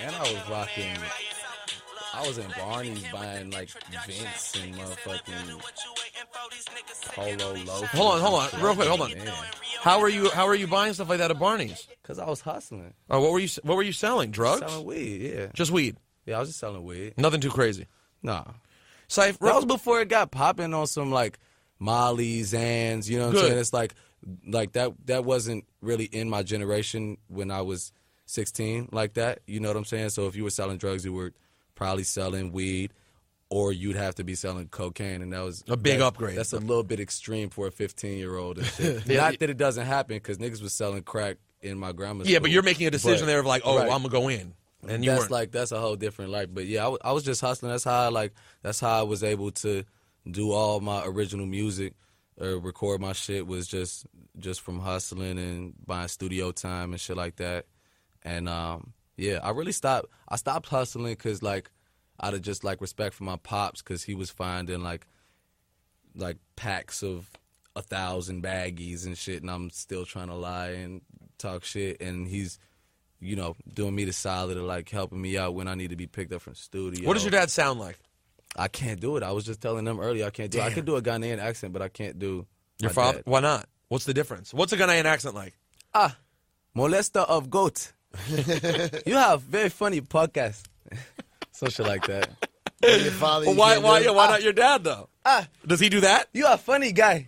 And I was rocking. I was in Barney's buying like Vince and motherfucking Polo Loafers. Hold on, real quick, hold on. Man, How are you buying stuff like that at Barney's? Cause I was hustling, Oh, what were you selling? Drugs? selling weed. Yeah, Just weed. yeah, I was just selling weed. Nothing too crazy. Nah, Ciph, that was before it got popping on some like Molly, Zans. You know what Good. I'm saying? It's like that wasn't really in my generation when I was 16 like that. You know what I'm saying? So if you were selling drugs, you were probably selling weed, or you'd have to be selling cocaine, and that was A big upgrade. That's a little bit extreme for a 15-year-old. And shit. Yeah. Not that it doesn't happen, because niggas was selling crack in my grandma's Yeah, school. but you're making a decision But- there of like, oh, right. I'm gonna go in, and you weren't. that's a whole different life. But yeah, I was just hustling. That's how I was able to do all my original music, or record my shit, was just from hustling and buying studio time and shit like that. And yeah, I stopped hustling because like out of just like respect for my pops, because he was finding like packs of 1,000 baggies and shit, and I'm still trying to lie and talk shit, and he's, you know, doing me the solid of like helping me out when I need to be picked up from studio. What does your dad sound like? I can't do it. I was just telling them earlier I can't do it. I could do a Ghanaian accent, but I can't do Your my father? dad. Why not? What's the difference? What's a Ghanaian accent like? Molester of goat. You have very funny podcast. Some shit like that. Your father, Well, you why can't do it? not your dad though? Does he do that? You are funny guy.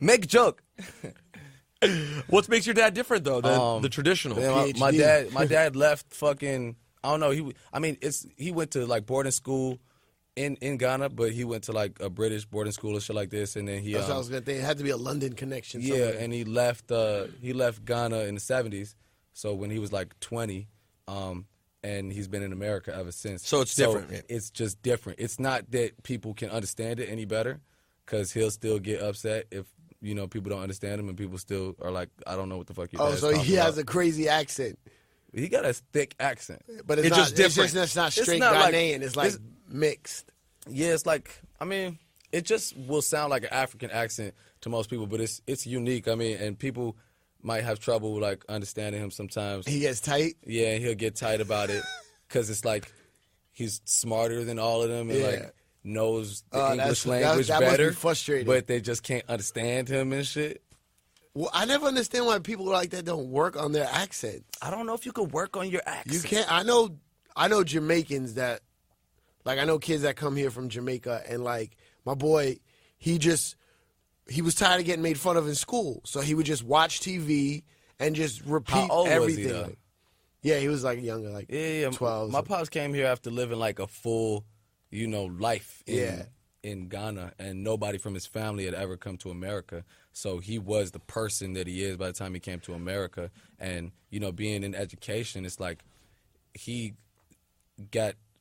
Make joke. What makes your dad different though than the traditional? Man, my PhD. dad left fucking. I don't know. He went to like boarding school in Ghana, but he went to like a British boarding school or shit like this, and then he. That's what I was gonna think. It had to be a London connection. Yeah, somewhere. and he left Ghana in the 70s. So when he was like 20, and he's been in America ever since. So it's different. It's just different. It's not that people can understand it any better, because he'll still get upset if, you know, people don't understand him, and people still are like, I don't know what the fuck you're Oh, so he has a crazy accent, He got a thick accent. but it's It's not, just different. It's not straight not like- Ghanaian. It's like it's- mixed. Yeah, it's like, I mean, it just will sound like an African accent to most people, but it's unique. I mean, and people might have trouble like understanding him sometimes. He gets tight. Yeah, and he'll get tight about it because it's like he's smarter than all of them and Yeah. like knows the Oh, English that language must be better. frustrating. But they just can't understand him and shit. Well, I never understand why people like that don't work on their accents. I don't know if you could work on your accent. You can't. I know Jamaicans that, like, I know kids that come here from Jamaica, and like my boy, he was tired of getting made fun of in school, so he would just watch TV and just repeat How old was he, everything. though? Yeah, he was like younger, like Yeah. 12. My pops came here after living like a full, you know, life Yeah. in Ghana, and nobody from his family had ever come to America. So he was the person that he is by the time he came to America. And, you know, being in education, it's like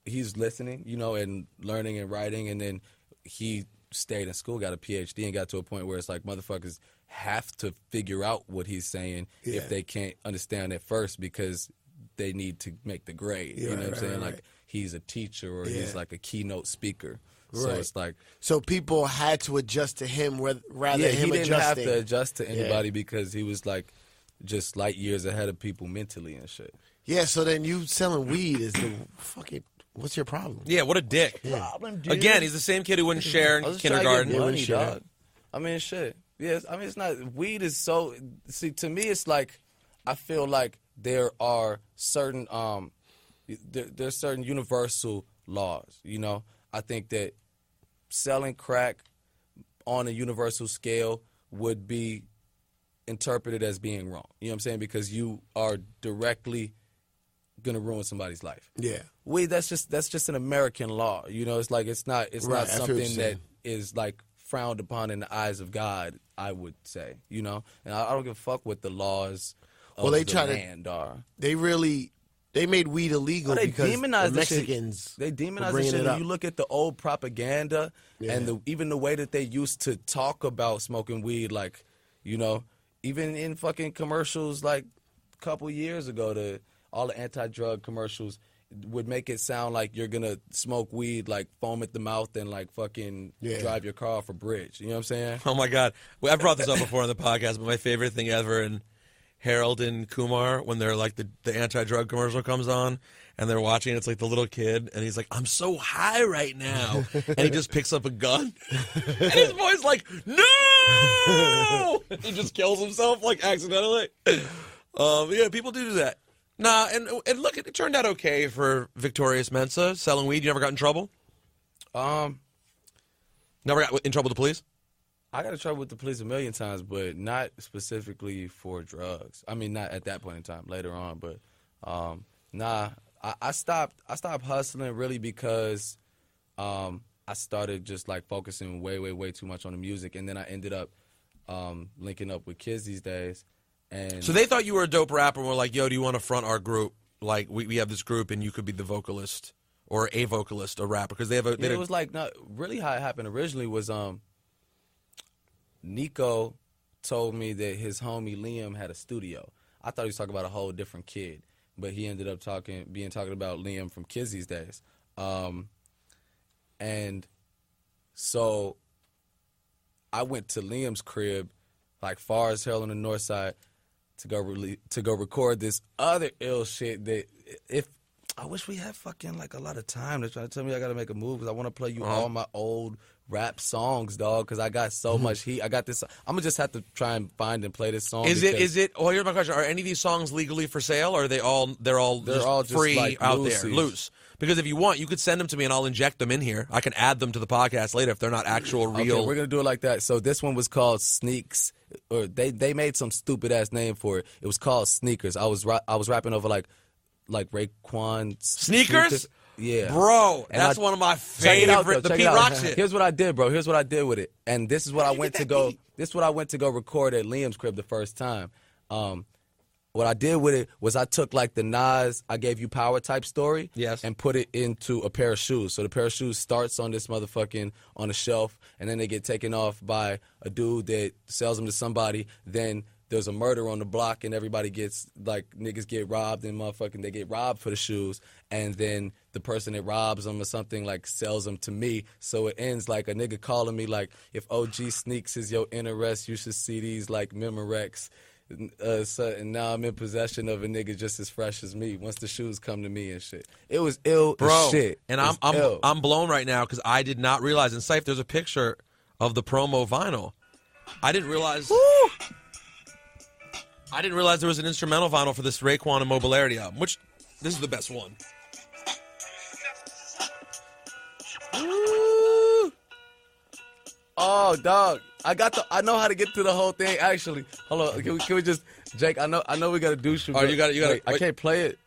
he's listening, you know, and learning and writing, and then he stayed in school, got a PhD, and got to a point where it's like motherfuckers have to figure out what he's saying if they can't understand it first, because they need to make the grade. You know what I'm saying? Like he's a teacher or he's like a keynote speaker. So Right. it's like, So people had to adjust to him rather yeah, than he him didn't have adjusting. to adjust to anybody because he was like just light years ahead of people mentally and shit. Yeah, so then you selling weed is the fucking what's your problem? Yeah, what a dick. Problem, dude. Again, he's the same kid who wouldn't share in I was just trying to kindergarten. get money, Share. dog. I mean, shit. Yes, I mean, it's not. Weed is so. See, to me, it's like I feel like there are certain there's certain universal laws. You know, I think that selling crack on a universal scale would be interpreted as being wrong. You know what I'm saying? Because you are directly gonna ruin somebody's life. Yeah. Weed, that's just an American law. You know, it's like it's not Right, I feel what something you're that saying. is like frowned upon in the eyes of God, I would say. You know, and I don't give a fuck what the laws of Well, they the try to- land are. They made weed illegal Oh, they because demonize the the shit. Mexicans They were demonize the bringing shit. it And up. you look at the old propaganda Yeah. and even the way that they used to talk about smoking weed, like, you know, even in fucking commercials like a couple years ago, all the anti-drug commercials would make it sound like you're gonna smoke weed, like foam at the mouth and like fucking Yeah. drive your car off a bridge. You know what I'm saying? Oh my God! Well, I've brought this up before on the podcast, but my favorite thing ever in Harold and Kumar when they're like the anti-drug commercial comes on and they're watching. It's like the little kid and he's like, "I'm so high right now," and he just picks up a gun and his voice like, "No!" He just kills himself like accidentally. Yeah, people do that. Nah, and look, it turned out okay for Victorious Mensa selling weed. You never got in trouble? Never got in trouble with the police? I got in trouble with the police a million times, but not specifically for drugs. I mean, not at that point in time. Later on, but nah. I stopped hustling really because I started just like focusing way too much on the music, and then I ended up linking up with kids these days. And So they thought you were a dope rapper and were like, "Yo, do you want to front our group? Like, we have this group and you could be the vocalist or a vocalist, a rapper." Because they have a... yeah, it was like not really how it happened originally was Nico told me that his homie Liam had a studio. I thought he was talking about a whole different kid, but he ended up talking about Liam from Kids These Days. And so I went to Liam's crib, like far as hell on the north side, to go record this other ill shit that if I wish we had fucking like a lot of time. They're trying to tell me I got to make a move because I want to play you all my old rap songs, dog, because I got so much heat. I got this. I'm going to just have to try and find and play this song. Is it? Well, here's my question: are any of these songs legally for sale, or are they're all just free like out loosies. there, loose? Because if you want, you could send them to me and I'll inject them in here. I can add them to the podcast later if they're not actual real. Okay, we're gonna do it like that. So this one was called Sneaks, or they made some stupid ass name for it. It was called Sneakers. I was rapping over like Raekwon Sneakers? Yeah, Bro, And that's I- one of my Check it out, favorite. though, The check it Pete out. Rock shit. Here's what I did, bro. Here's what I did with it, and this is what I went to go. This is what I went to go record at Liam's crib the first time. What I did with it was I took like the Nas "I Gave You Power" type story, Yes. and put it into a pair of shoes. So the pair of shoes starts on this motherfucking on a shelf, and then they get taken off by a dude that sells them to somebody. Then there's a murder on the block, and everybody gets like niggas get robbed, and motherfucking they get robbed for the shoes, and then the person that robs them or something like sells them to me. So it ends like a nigga calling me like, if OG Sneaks is your interest, you should see these like Memorex. And now I'm in possession of a nigga just as fresh as me. Once the shoes come to me and shit, it was ill, Bro, as shit. and It was ill. I'm blown right now because I did not realize. In Ciph, there's a picture of the promo vinyl. I didn't realize. I didn't realize there was an instrumental vinyl for this Raekwon and Mobilarity album. Which this is the best one. Ooh. Oh, dog. I know how to get to the whole thing, actually. Hold on. Can we just, Jake, I know we got to do shoot. Oh, you got it. I can't play it.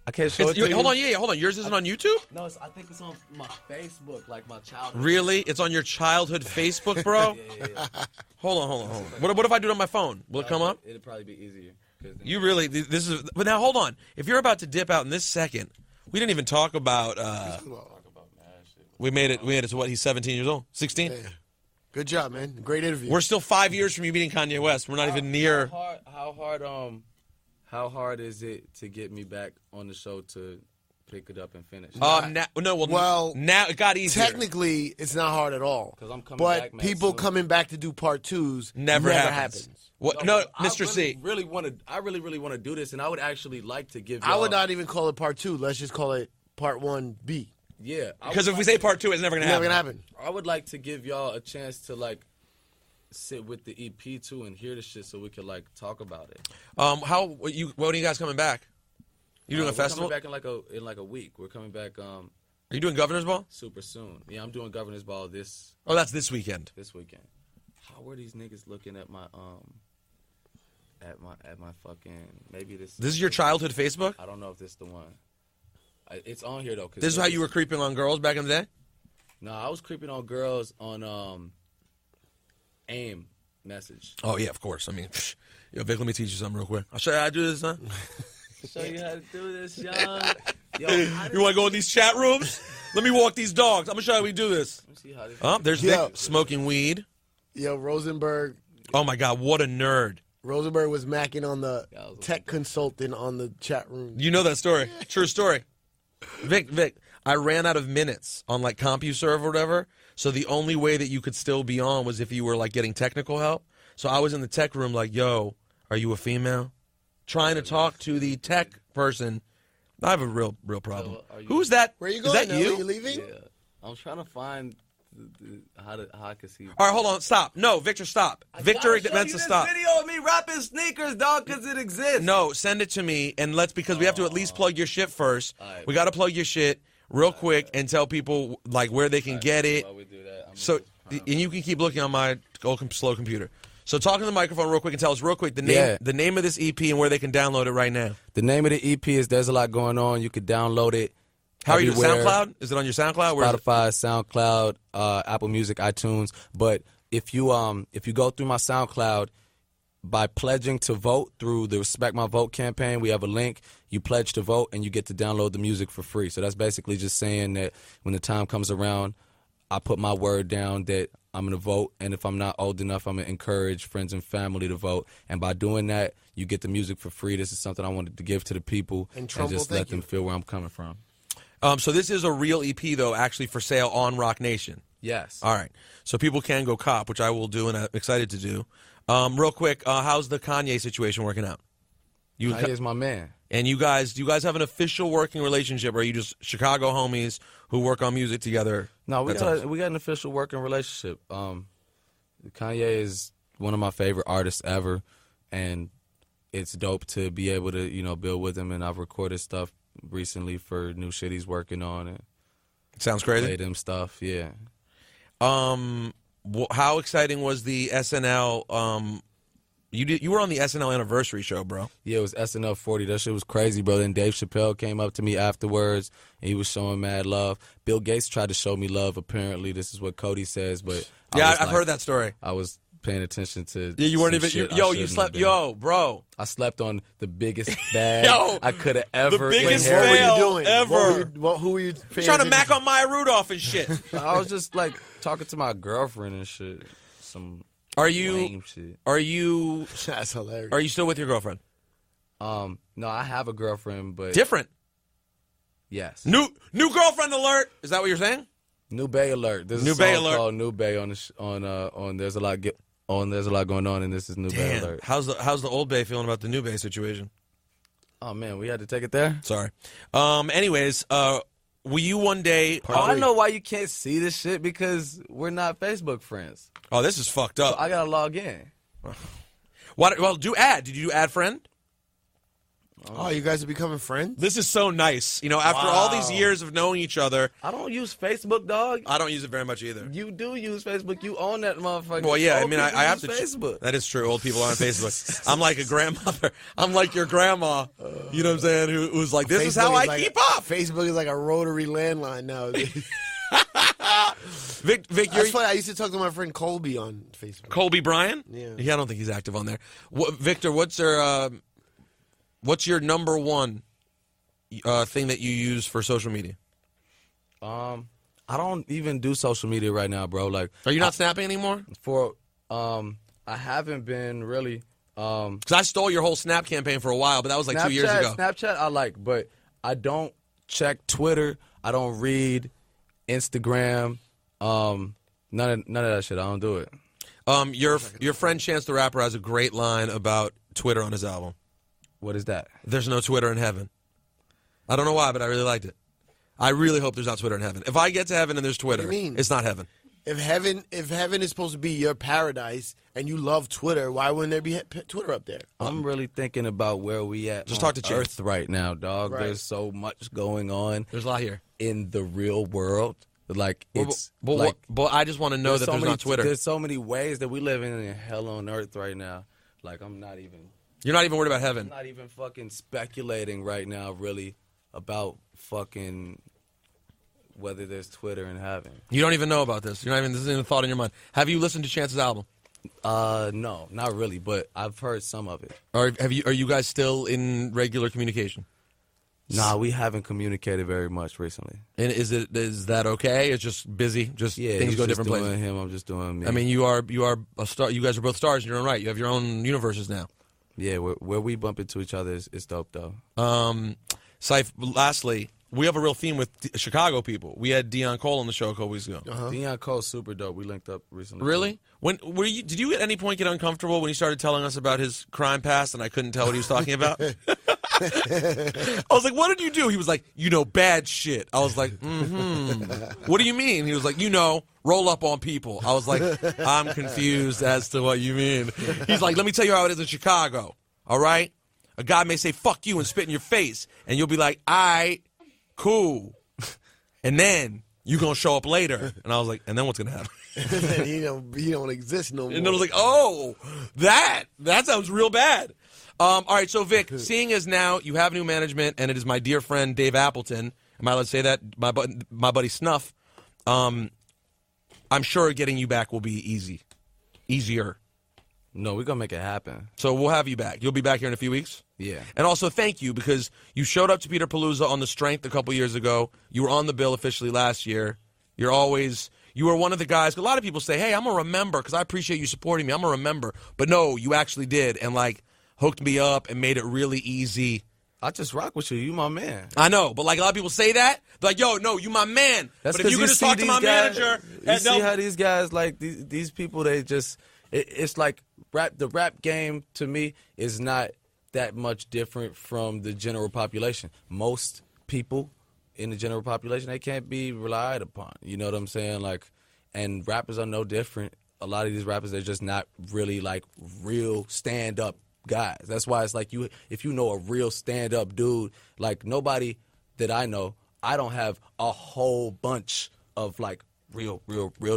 I can't show it to you. Hold on, hold on. Yours isn't on YouTube? No, I think it's on my Facebook, like my childhood. Really? It's on your childhood Facebook, bro? Yeah. Hold on. What if I do it on my phone? Will it come up? It'll probably be easier. You really, this is, but now hold on. If you're about to dip out in this second, we didn't even talk about, we made it to what, he's 17 years old? 16? Yeah. Good job, man. Great interview. We're still 5 years from you meeting Kanye West. We're not even near. How hard is it to get me back on the show to pick it up and finish? Well, now it got easier. Technically, it's not hard at all. 'Cause I'm coming but back, man, people soon. coming back to do part twos never happens. What? No, Mr. C. I really want to do this, and I would actually like to give. I would y'all- not even call it part two. Let's just call it part 1B. Yeah. Because if we say part 2, it's never gonna Never happen. gonna happen. I would like to give y'all a chance to like sit with the EP too and hear the shit so we could like talk about it. When are you guys coming back? You doing a festival? We're coming back in like a week. We're coming back Are you doing Governor's Ball? super soon. Yeah, I'm doing Governor's Ball this Oh, that's this weekend. weekend. How were these niggas looking at my at my fucking maybe this This is your childhood Facebook? I don't know if this is the one. It's on here though. 'Cause This is how you were creeping on girls back in the day? No, I was creeping on girls on AIM message. Oh, yeah, of course. I mean, yo, Vic, let me teach you something real quick. I'll show you how to do this, huh? Show you how to do this, young. Yo, You want to go in these chat rooms? Let me walk these dogs. I'm going to show you how we do this. let me see how this. Oh, there's Yo. Vic smoking weed. Yo, Rosenberg. Oh, my God, what a nerd. Rosenberg was macking on the Yeah, I was tech consultant on the chat room. You know that story. True story. Vic, I ran out of minutes on like CompuServe or whatever, so the only way that you could still be on was if you were like getting technical help. So I was in the tech room like, yo, are you a female? Trying to talk to the tech person. I have a real problem. So, are you- Who's that? Where you Is going? that now? you? Are you leaving? Yeah, I'm trying to find how I can see. All right, hold on. Stop. No, Victor, stop. Victor Mensa, stop. Video of me rapping sneakers, dog, because it exists. No, send it to me, and because we have to at least plug your shit first. All right. We got to plug your shit real quick and tell people like where they can get it. While we do that, I'm So, just- and you can keep looking on my old slow computer. So talk to the microphone real quick and tell us real quick the name of this EP and where they can download it right now. The name of the EP is There's a Lot Going On. You could download it. How are you doing? everywhere. SoundCloud? Is it on your SoundCloud? Where is it? Spotify, SoundCloud, Apple Music, iTunes. But if you go through my SoundCloud by pledging to vote through the Respect My Vote campaign, we have a link. You pledge to vote and you get to download the music for free. So that's basically just saying that when the time comes around, I put my word down that I'm going to vote, and if I'm not old enough, I'm going to encourage friends and family to vote. And by doing that, you get the music for free. This is something I wanted to give to the people And Trump will just thank let them you. feel where I'm coming from. So this is a real EP, though, actually for sale on Rock Nation. Yes. All right. So people can go cop, which I will do and I'm excited to do. Real quick, how's the Kanye situation working out? Kanye's my man. And do you guys have an official working relationship, or are you just Chicago homies who work on music together? No, we That's got all. we got an official working relationship. Kanye is one of my favorite artists ever, and it's dope to be able to build with him. And I've recorded stuff recently for new shit he's working on and Sounds crazy. played him stuff. Yeah. How exciting was the SNL? You were on the SNL anniversary show, bro. Yeah, it was SNL 40. That shit was crazy, bro. Then Dave Chappelle came up to me afterwards, and he was showing mad love. Bill Gates tried to show me love, apparently. This is what Cody says, but I've heard that story. I was paying attention to Yeah, you weren't some even. shit I You shouldn't slept. have been. Bro. I slept on the biggest bag Yo, I could have ever the biggest What were inherited. fail you doing? ever. Who were you paying Trying to attention mac on Maya Rudolph and shit. I was just like talking to my girlfriend and shit. Some Are you? lame shit. Are you? That's hilarious. Are you still with your girlfriend? No, I have a girlfriend, but Different. yes. New girlfriend alert. Is that what you're saying? New Bay alert. There's New a Bay song alert. called New Bay on There's a lot There's a lot going on, and this is New Bay alert. How's the Old Bay feeling about the New Bay situation? Oh man, we had to take it there. Sorry. Anyways, will you one day? Oh, I know why you can't see this shit because we're not Facebook friends. Oh, this is fucked So up. I gotta log in. Well, do add. Did you do add friend? Oh, you guys are becoming friends? This is so nice. After all these years of knowing each other, I don't use Facebook, dog. I don't use it very much either. You do use Facebook. You own that motherfucker. Well, yeah, I Old mean, I people have to. use Facebook. That is true. Old people are on Facebook. I'm like a grandmother. I'm like your grandma. You know what I'm saying? Who's like, this is how I keep up. Facebook is like a rotary landline now. Vic, That's you're funny. I used to talk to my friend Colby on Facebook. Colby Bryan. Yeah. I don't think he's active on there. Victor, what's your number one thing that you use for social media? I don't even do social media right now, bro. Like, Are you not snapping anymore? I haven't been really. Because I stole your whole Snap campaign for a while, but that was like 2 years ago. Snapchat I like, but I don't check Twitter. I don't read Instagram. None of that shit. I don't do it. Your friend Chance the Rapper has a great line about Twitter on his album. What is that? There's no Twitter in heaven. I don't know why, but I really liked it. I really hope there's not Twitter in heaven. If I get to heaven and there's Twitter, What do you mean? it's not heaven. If heaven is supposed to be your paradise and you love Twitter, why wouldn't there be Twitter up there? I'm really thinking about where we at Just on talk to Chief. Earth right now, dog. Right. There's so much going on There's a lot here. in the real world. Like, it's But I just want to know that there's not Twitter. There's so many ways that we live in hell on earth right now. Like, I'm not even worried about heaven. I'm not even fucking speculating right now, really, about fucking whether there's Twitter in heaven. You don't even know about this. This isn't even a thought in your mind. Have you listened to Chance's album? No, not really, but I've heard some of it. Or are you guys still in regular communication? Nah, we haven't communicated very much recently. And is that okay? It's just busy. Just Yeah, things he's go just different doing places. him. I'm just doing me. I mean, you are a star. You guys are both stars in your own right. You have your own universes now. yeah, where we bump into each other is dope though. Ciph, lastly, we have a real theme with Chicago people. We had Dion Cole on the show a couple weeks ago. Deion Cole's super dope. We linked up recently. Really? Did you at any point get uncomfortable when he started telling us about his crime past and I couldn't tell what he was talking about? I was like, what did you do? He was like, bad shit. I was like, What do you mean? He was like, roll up on people. I was like, I'm confused as to what you mean. He's like, let me tell you how it is in Chicago. All right? A guy may say, fuck you and spit in your face. And you'll be like, all right, cool. And then you going to show up later. And I was like, and then what's going to happen? he don't exist no more. And then I was like, oh, that sounds real bad. All right, so Vic, seeing as now you have new management, and it is my dear friend Dave Appleton, am I allowed to say that? My buddy Snuff, I'm sure getting you back will be easier. No, we're gonna make it happen. So we'll have you back. You'll be back here in a few weeks? Yeah. And also thank you, because you showed up to Peter Palooza on the strength a couple years ago. You were on the bill officially last year. You were one of the guys. A lot of people say, hey, I'm going to remember because I appreciate you supporting me. I'm going to remember. But no, you actually did, and hooked me up and made it really easy. I just rock with you. You my man. I know, but a lot of people say that. They're like, yo, no, you my man. That's but if you could just talk to my manager. You see how these guys, these people, they just, it's like the rap game to me is not that much different from the general population. Most people in the general population, they can't be relied upon. You know what I'm saying? And rappers are no different. A lot of these rappers, they're just not really real stand-up guys. That's why it's if you know a real stand-up dude, nobody that I know, I don't have a whole bunch of real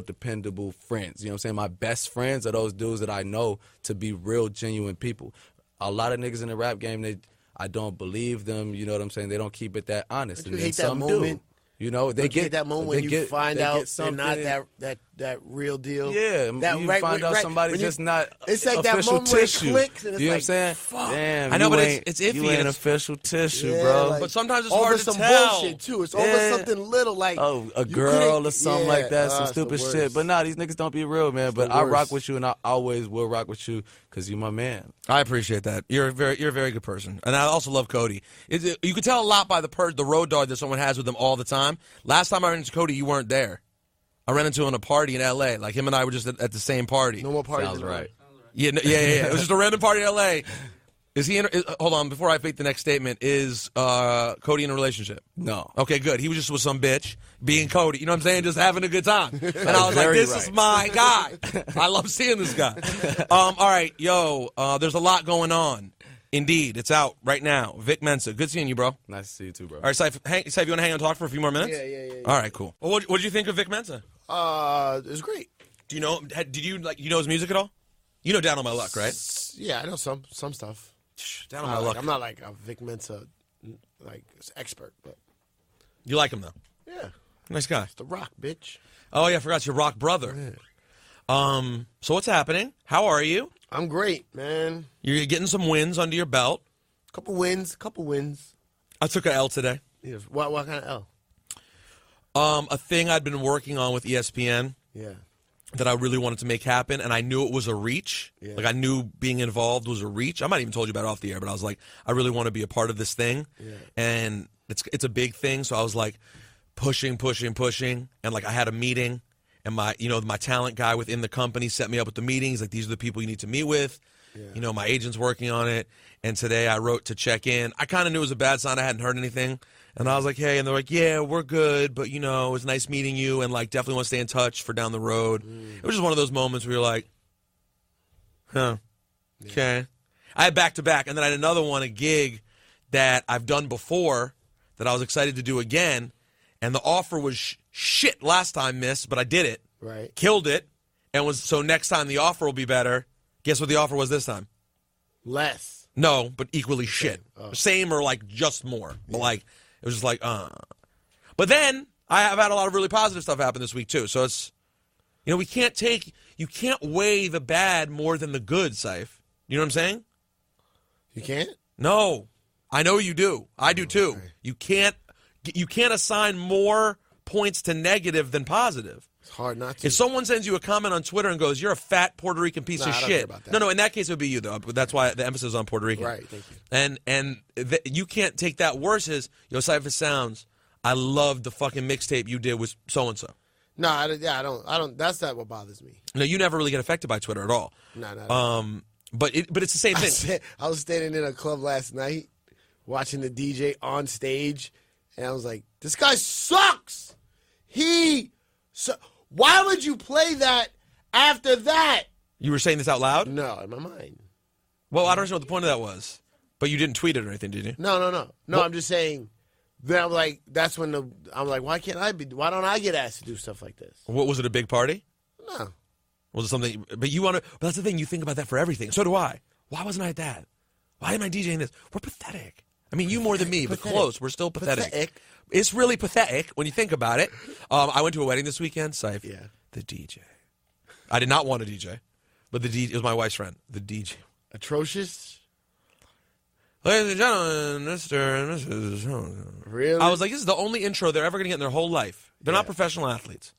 dependable friends. You know what I'm saying? My best friends are those dudes that I know to be real genuine people. A lot of niggas in the rap game, I don't believe them. You know what I'm saying? They don't keep it that honest. Don't you hate that moment? You know, they get that moment when you find out they're not that real deal. Yeah, that, you find out somebody's just not. It's like that official moment tissue. where it clicks, and it's you know what I'm saying? Fuck. Damn, I know, but it's iffy. You ain't and official tissue, Yeah, bro. but sometimes it's over hard to some tell. bullshit too. It's over something little a girl or something like that, some it's the stupid worst. shit. But nah, these niggas don't be real, man. But the I worst. rock with you, and I always will rock with you because you my man. I appreciate that. You're a very good person, and I also love Cody. You can tell a lot by the road dog that someone has with them all the time. Last time I ran into Cody, you weren't there. I ran into him at a party in L.A. Him and I were just at the same party. No more parties. Sounds right. Yeah. It was just a random party in L.A. Is he hold on, before I make the next statement, is Cody in a relationship? No. Okay, good. He was just with some bitch being Cody. You know what I'm saying? Just having a good time. And I was like, Very this right. is my guy. I love seeing this guy. All right, there's a lot going on. Indeed. It's out right now. Vic Mensa. Good seeing you, bro. Nice to see you too, bro. All right, Ciph, you want to hang on and talk for a few more minutes? Yeah. All right, cool. Well, what did you think of Vic Mensa? It's great. Do you know? Did you know his music at all? You know Down on My Luck, right? Yeah, I know some stuff. Down on My Luck. I'm not like a Vic Mensa expert, but You like him though? yeah, Nice guy. it's The Rock, bitch. Oh yeah, I forgot it's your rock brother. Yeah. So what's happening? How are you? I'm great, man. You're getting some wins under your belt. Couple wins. I took a L today. Yeah, what kind of L? A thing I'd been working on with ESPN Yeah. that I really wanted to make happen, and I knew it was a reach. Yeah. I knew being involved was a reach. I might have even told you about it off the air, but I was like, I really want to be a part of this thing. Yeah. And it's a big thing, so I was like pushing, and I had a meeting, and my talent guy within the company set me up with the meetings. Like, these are the people you need to meet with. You know, my agent's working on it. And today I wrote to check in. I kind of knew it was a bad sign. I hadn't heard anything. And I was like, hey, and they're like, yeah, we're good. But, you know, it was nice meeting you and, like, definitely want to stay in touch for down the road. It was just one of those moments where you're like, huh, okay. I had back-to-back. And then I had another one, a gig that I've done before that I was excited to do again. And the offer was shit last time, miss, but I did it. Right. Killed it. And was so next time the offer will be better. Guess what the offer was this time? Less. No, but equally shit. Same or like just more. But like, it was just like, But then I have had a lot of really positive stuff happen this week too. So it's, you know, you can't weigh the bad more than the good, Ciph. You know what I'm saying? You can't? No. I know you do. I do too. Okay. You can't assign more points to negative than positive. It's hard not to. If someone sends you a comment on Twitter and goes, "You're a fat Puerto Rican piece of I don't shit," care about that. no, in that case it would be you though. That's why the emphasis is on Puerto Rican. Right, thank you. And you can't take that worse as Cipha Sounds. I love the fucking mixtape you did with so and so. No, I don't. That's not what bothers me. No, you never really get affected by Twitter at all. No. But it's the same thing. I was standing in a club last night watching the DJ on stage, and I was like, "This guy sucks." Why would you play that after that? You were saying this out loud? No, in my mind. Well, I don't understand what the point of that was. But you didn't tweet it or anything, did you? No. No, I'm just saying. Then I'm like, that's when I'm like, why don't I get asked to do stuff like this? What was it, a big party? No. Was it something? But that's the thing. You think about that for everything. So do I. Why wasn't I at that? Why am I DJing this? We're pathetic. I mean, you more than me, but close. We're still pathetic. It's really pathetic when you think about it. I went to a wedding this weekend, Ciph. Yeah. The DJ. I did not want a DJ, but the DJ, it was my wife's friend. The DJ. Atrocious? Ladies and gentlemen, Mr. and Mrs. Really? I was like, this is the only intro they're ever going to get in their whole life. They're not professional athletes.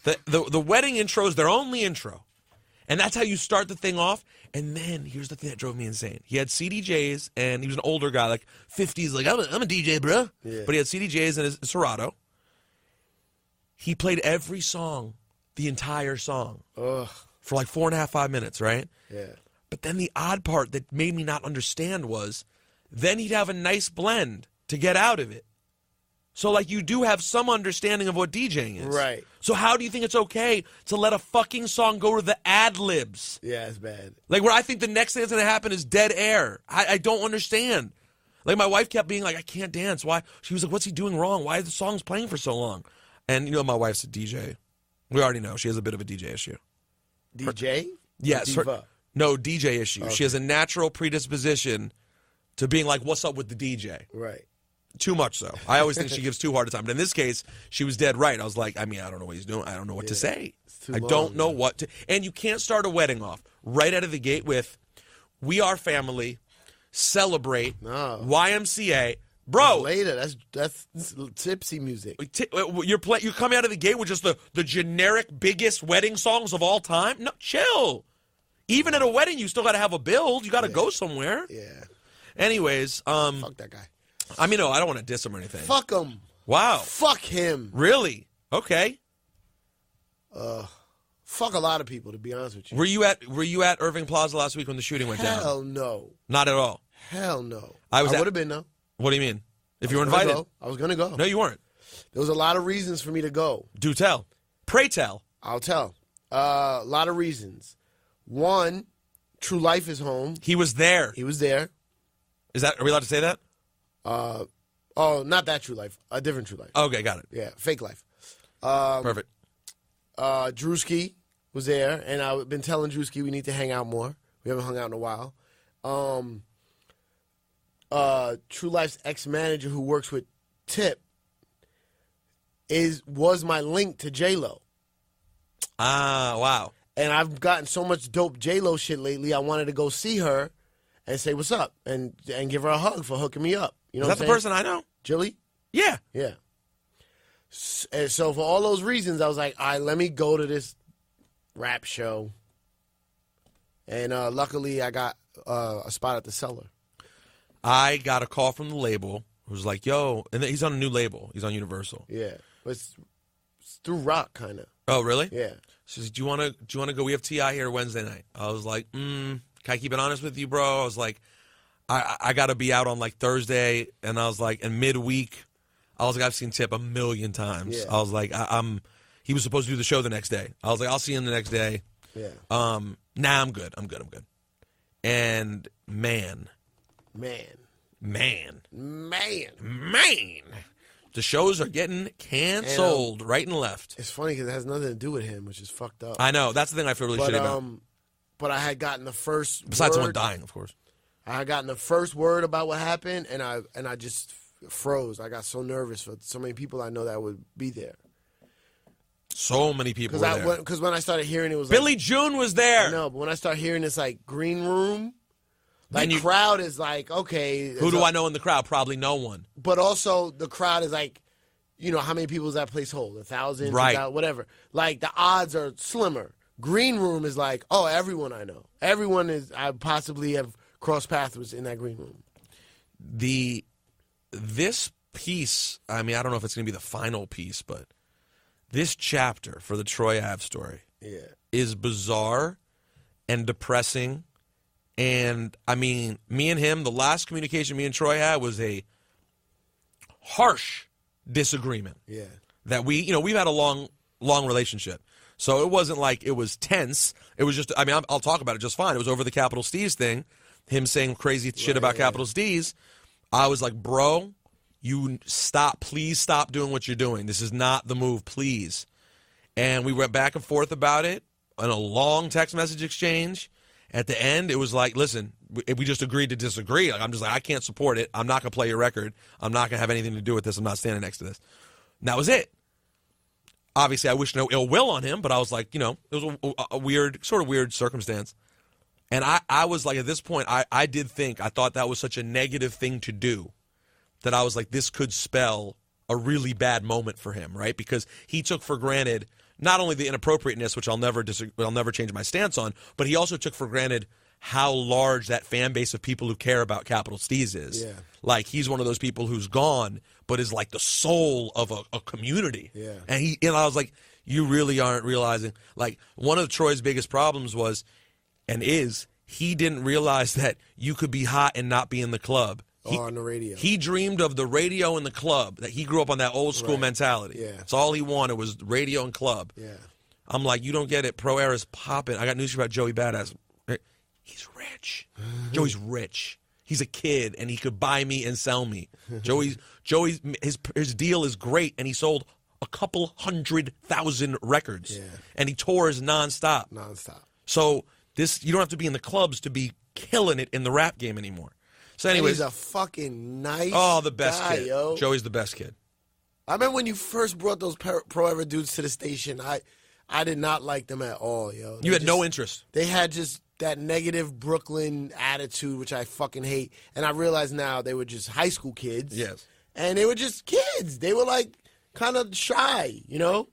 The wedding intro is their only intro. And that's how you start the thing off. And then here's the thing that drove me insane. He had CDJs, and he was an older guy, like 50s, like, I'm a DJ, bro. Yeah. But he had CDJs in his Serato. He played every song, the entire song, Ugh. for like 4.5, 5 minutes, right? Yeah. But then the odd part that made me not understand was then he'd have a nice blend to get out of it. So, like, you do have some understanding of what DJing is. Right. So how do you think it's okay to let a fucking song go to the ad-libs? Yeah, it's bad. Like, where I think the next thing that's going to happen is dead air. I don't understand. Like, my wife kept being like, I can't dance. Why? She was like, what's he doing wrong? Why are the songs playing for so long? And, you know, my wife's a DJ. We already know. She has a bit of a DJ issue. DJ? Yes. No, DJ issue. Okay. She has a natural predisposition to being like, what's up with the DJ? Right. Too much so. I always think she gives too hard a time. But in this case, she was dead right. I was like, I mean, I don't know what he's doing. I don't know what to say. I don't know what to. And you can't start a wedding off right out of the gate with, we are family, celebrate, YMCA. Bro. Later, that's tipsy music. You're coming out of the gate with just the generic biggest wedding songs of all time? No, chill. Even at a wedding, you still got to have a build. You got to go somewhere. Yeah. Anyways. Fuck that guy. I mean, no, I don't want to diss him or anything. Fuck him. Wow. Fuck him. Really? Okay. Fuck a lot of people, to be honest with you. Were you at Irving Plaza last week when the shooting went down? Hell no. Not at all. Hell no. I would have been, though. What do you mean? If you were invited? I was going to go. No, you weren't. There was a lot of reasons for me to go. Do tell. Pray tell. I'll tell. A lot of reasons. One, True Life is home. He was there. He was there. Are we allowed to say that? Not that True Life. A different True Life. Okay, got it. Yeah, Fake Life. Perfect. Drewski was there, and I've been telling Drewski we need to hang out more. We haven't hung out in a while. True Life's ex-manager who works with Tip was my link to J-Lo. Ah, wow. And I've gotten so much dope J-Lo shit lately, I wanted to go see her and say what's up and give her a hug for hooking me up. You know Is that the person I know? Jilly? Yeah. Yeah. And so for all those reasons, I was like, all right, let me go to this rap show. And luckily, I got a spot at the Cellar. I got a call from the label who was like, yo, and he's on a new label. He's on Universal. Yeah. It's through rock, kind of. Oh, really? Yeah. She said, do you want to go? We have T.I. here Wednesday night. I was like, can I keep it honest with you, bro? I was like, I got to be out on like Thursday, and I was like, and midweek, I was like, I've seen Tip a million times. Yeah. I was like, he was supposed to do the show the next day. I was like, I'll see him the next day. Yeah. Nah, I'm good. And man, the shows are getting canceled right and left. It's funny because it has nothing to do with him, which is fucked up. I know. That's the thing I feel really shitty about. But I had gotten the first Besides someone word. dying, of course. I had gotten the first word about what happened, and I just froze. I got so nervous for so many people I know that would be there. So many people were there. Because when I started hearing it was Billy June was there. I know, but when I started hearing this like green room, the crowd is like, okay. Who do I know in the crowd? Probably no one. But also the crowd is like, how many people does that place hold? 1,000, right? 2,000, whatever. Like the odds are slimmer. Green room is like, oh, everyone I know. Everyone I possibly have crossed paths with in that green room. This piece, I mean, I don't know if it's going to be the final piece, but this chapter for the Troy Ave story is bizarre and depressing. And, I mean, me and him, the last communication me and Troy had was a harsh disagreement. Yeah. That we've had a long relationship. So it wasn't like it was tense. It was just, I mean, I'll talk about it just fine. It was over the Capital Steez thing, him saying crazy shit about Capital Steez. I was like, bro, please stop doing what you're doing. This is not the move, please. And we went back and forth about it in a long text message exchange. At the end, it was like, listen, we just agreed to disagree. Like, I'm just like, I can't support it. I'm not going to play your record. I'm not going to have anything to do with this. I'm not standing next to this. And that was it. Obviously, I wish no ill will on him, but I was like, it was a weird, sort of weird circumstance. And I was like, at this point, I thought that was such a negative thing to do that I was like, this could spell a really bad moment for him, right? Because he took for granted not only the inappropriateness, which I'll never change my stance on, but he also took for granted how large that fan base of people who care about Capital Steez is. Yeah. Like, he's one of those people who's gone, but is like the soul of a community. Yeah. And I was like, you really aren't realizing. Like, one of Troy's biggest problems was, and is, he didn't realize that you could be hot and not be in the club. On the radio. He dreamed of the radio and the club. That he grew up on that old school mentality. Yeah. That's all he wanted was radio and club. Yeah. I'm like, you don't get it. Pro Era's popping. I got news about Joey Badass. He's rich. Joey's rich. He's a kid, and he could buy me and sell me. Joey's his deal is great, and he sold a couple 100,000 records. Yeah. And he tours nonstop. So you don't have to be in the clubs to be killing it in the rap game anymore. So anyways, he's a fucking nice the best guy, kid. yo. Joey's the best kid. I remember when you first brought those Pro Era dudes to the station, I did not like them at all, yo. You had no interest. They had just that negative Brooklyn attitude, which I fucking hate. And I realize now they were just high school kids. Yes. And they were just kids. They were like kind of shy,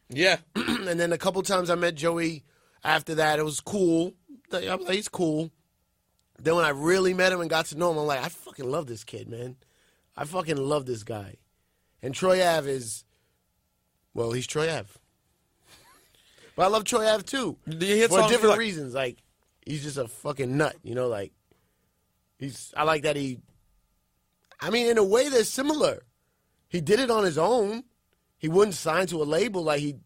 Yeah. And then a couple times I met Joey after that. It was cool. I was like, he's cool. Then when I really met him and got to know him, I'm like, I fucking love this kid, man. I fucking love this guy. And Troy Ave he's Troy Ave. But I love Troy Ave too. For different reasons. Like, he's just a fucking nut, like, I like that in a way they're similar. He did it on his own. He wouldn't sign to a label like you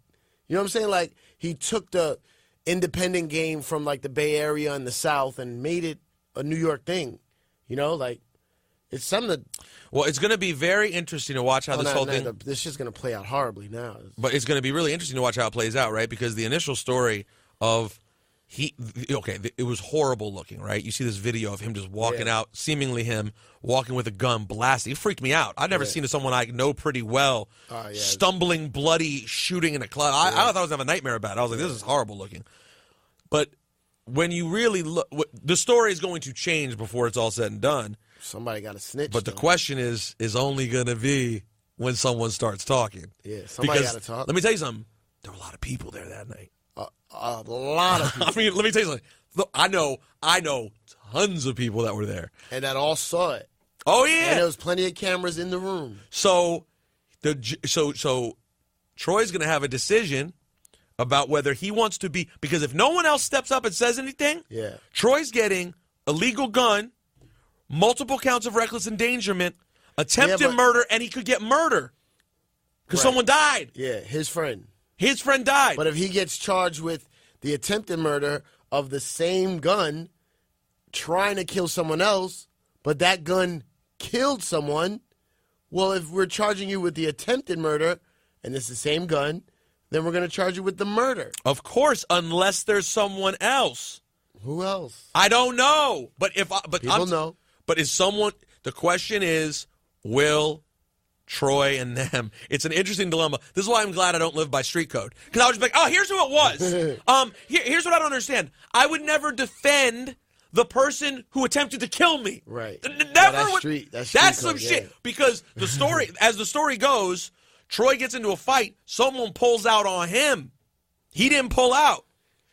know what I'm saying? Like, he took the independent game from like the Bay Area and the South and made it a New York thing, like it's something that. Well, it's going to be very interesting to watch how this whole thing. This shit's going to play out horribly now. But it's going to be really interesting to watch how it plays out, right? Because the initial story of it was horrible looking, right? You see this video of him just walking out, seemingly him walking with a gun, blasting. It freaked me out. I've never seen someone I know pretty well stumbling, bloody, shooting in a club. I thought I was having a nightmare about it. I was like, this is horrible looking. But when you really look, the story is going to change before it's all said and done. Somebody got to snitch. But the question is only going to be when someone starts talking. Yeah, somebody got to talk. Let me tell you something. There were a lot of people there that night. A lot of people. I mean, let me tell you something. Look, I know tons of people that were there. And that all saw it. Oh, yeah. And there was plenty of cameras in the room. So Troy's going to have a decision about whether he wants to be, because if no one else steps up and says anything, Troy's getting illegal gun, multiple counts of reckless endangerment, attempted murder, and he could get murder because someone died. Yeah, his friend. His friend died. But if he gets charged with the attempted murder of the same gun trying to kill someone else, but that gun killed someone, well, if we're charging you with the attempted murder and it's the same gun, then we're going to charge you with the murder. Of course, unless there's someone else. Who else? I don't know. But People know. But is someone? The question is, will Troy and them? It's an interesting dilemma. This is why I'm glad I don't live by street code, because I was just like, oh, here's who it was. Here's what I don't understand. I would never defend the person who attempted to kill me. Right. Never. That's street. That's some shit. Because the story, as the story goes, Troy gets into a fight. Someone pulls out on him. He didn't pull out.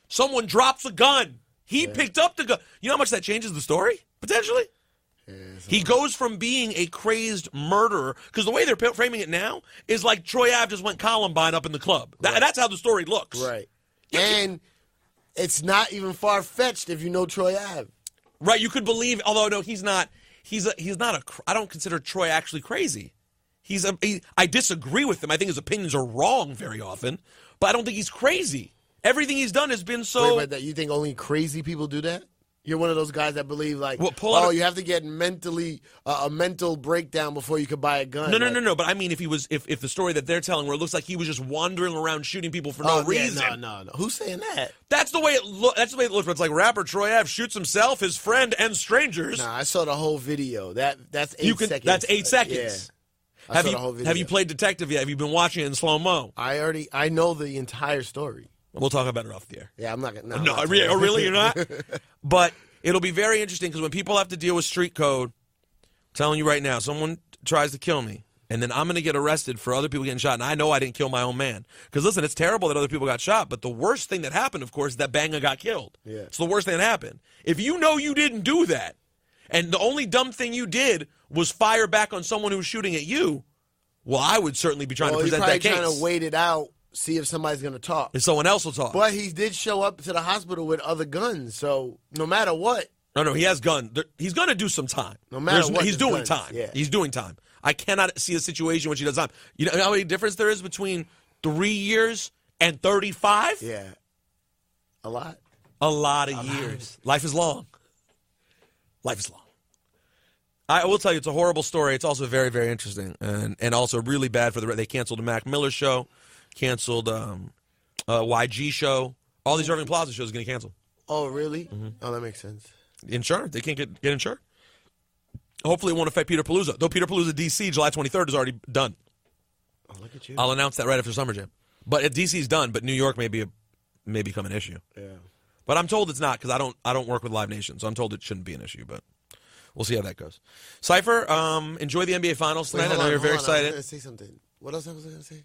Someone drops a gun. He picked up the gun. You know how much that changes the story potentially? He goes from being a crazed murderer, because the way they're framing it now is like Troy Ave just went Columbine up in the club. That's how the story looks. Right. And it's not even far-fetched if you know Troy Ave. Right, you could believe, although no, he's not. I don't consider Troy actually crazy. I disagree with him. I think his opinions are wrong very often, but I don't think he's crazy. Everything he's done has been so. Wait, you think only crazy people do that? You're one of those guys that believe you have to get a mental breakdown before you could buy a gun. No. But I mean, if the story that they're telling, where it looks like he was just wandering around shooting people for no reason. No. Who's saying that? That's the way it looks. That's the way it looks. But it's like rapper Troy Ave shoots himself, his friend, and strangers. Nah, I saw the whole video. That's 8 seconds. That's 8 seconds. Yeah. I saw the whole video. Have you played detective yet? Have you been watching it in slow mo? I know the entire story. We'll talk about it off the air. Yeah, I'm not gonna. No, really, you're not. But it'll be very interesting, because when people have to deal with street code, I'm telling you right now, someone tries to kill me, and then I'm going to get arrested for other people getting shot, and I know I didn't kill my own man. Because listen, it's terrible that other people got shot, but the worst thing that happened, of course, is that Banga got killed. Yeah. It's the worst thing that happened. If you know you didn't do that, and the only dumb thing you did was fire back on someone who was shooting at you, well, I would certainly be trying to present that case. He's probably trying to wait it out, see if somebody's going to talk. If someone else will talk. But he did show up to the hospital with other guns, so no matter what. No, he has guns. He's going to do some time. No matter what. He's doing guns. time. Yeah. He's doing time. I cannot see a situation in which he does time. You know how many difference there is between 3 years and 35? Yeah. A lot. A lot of years. Life is long. Life is long. I will tell you, it's a horrible story. It's also very, very interesting, and also really bad for they canceled the Mac Miller show, canceled YG show. All these Irving Plaza shows are going to cancel. Oh, really? Mm-hmm. Oh, that makes sense. Insured. They can't get insured. Hopefully it won't affect Peter Palooza. Though Peter Palooza DC, July 23rd, is already done. Oh, look at you. I'll announce that right after Summer Jam. But if DC's done, but New York may become an issue. Yeah. But I'm told it's not, because I don't work with Live Nation, so I'm told it shouldn't be an issue, but we'll see how that goes. Cypher, enjoy the NBA Finals tonight. I know you're very excited. I was going to say something. What else was I going to say?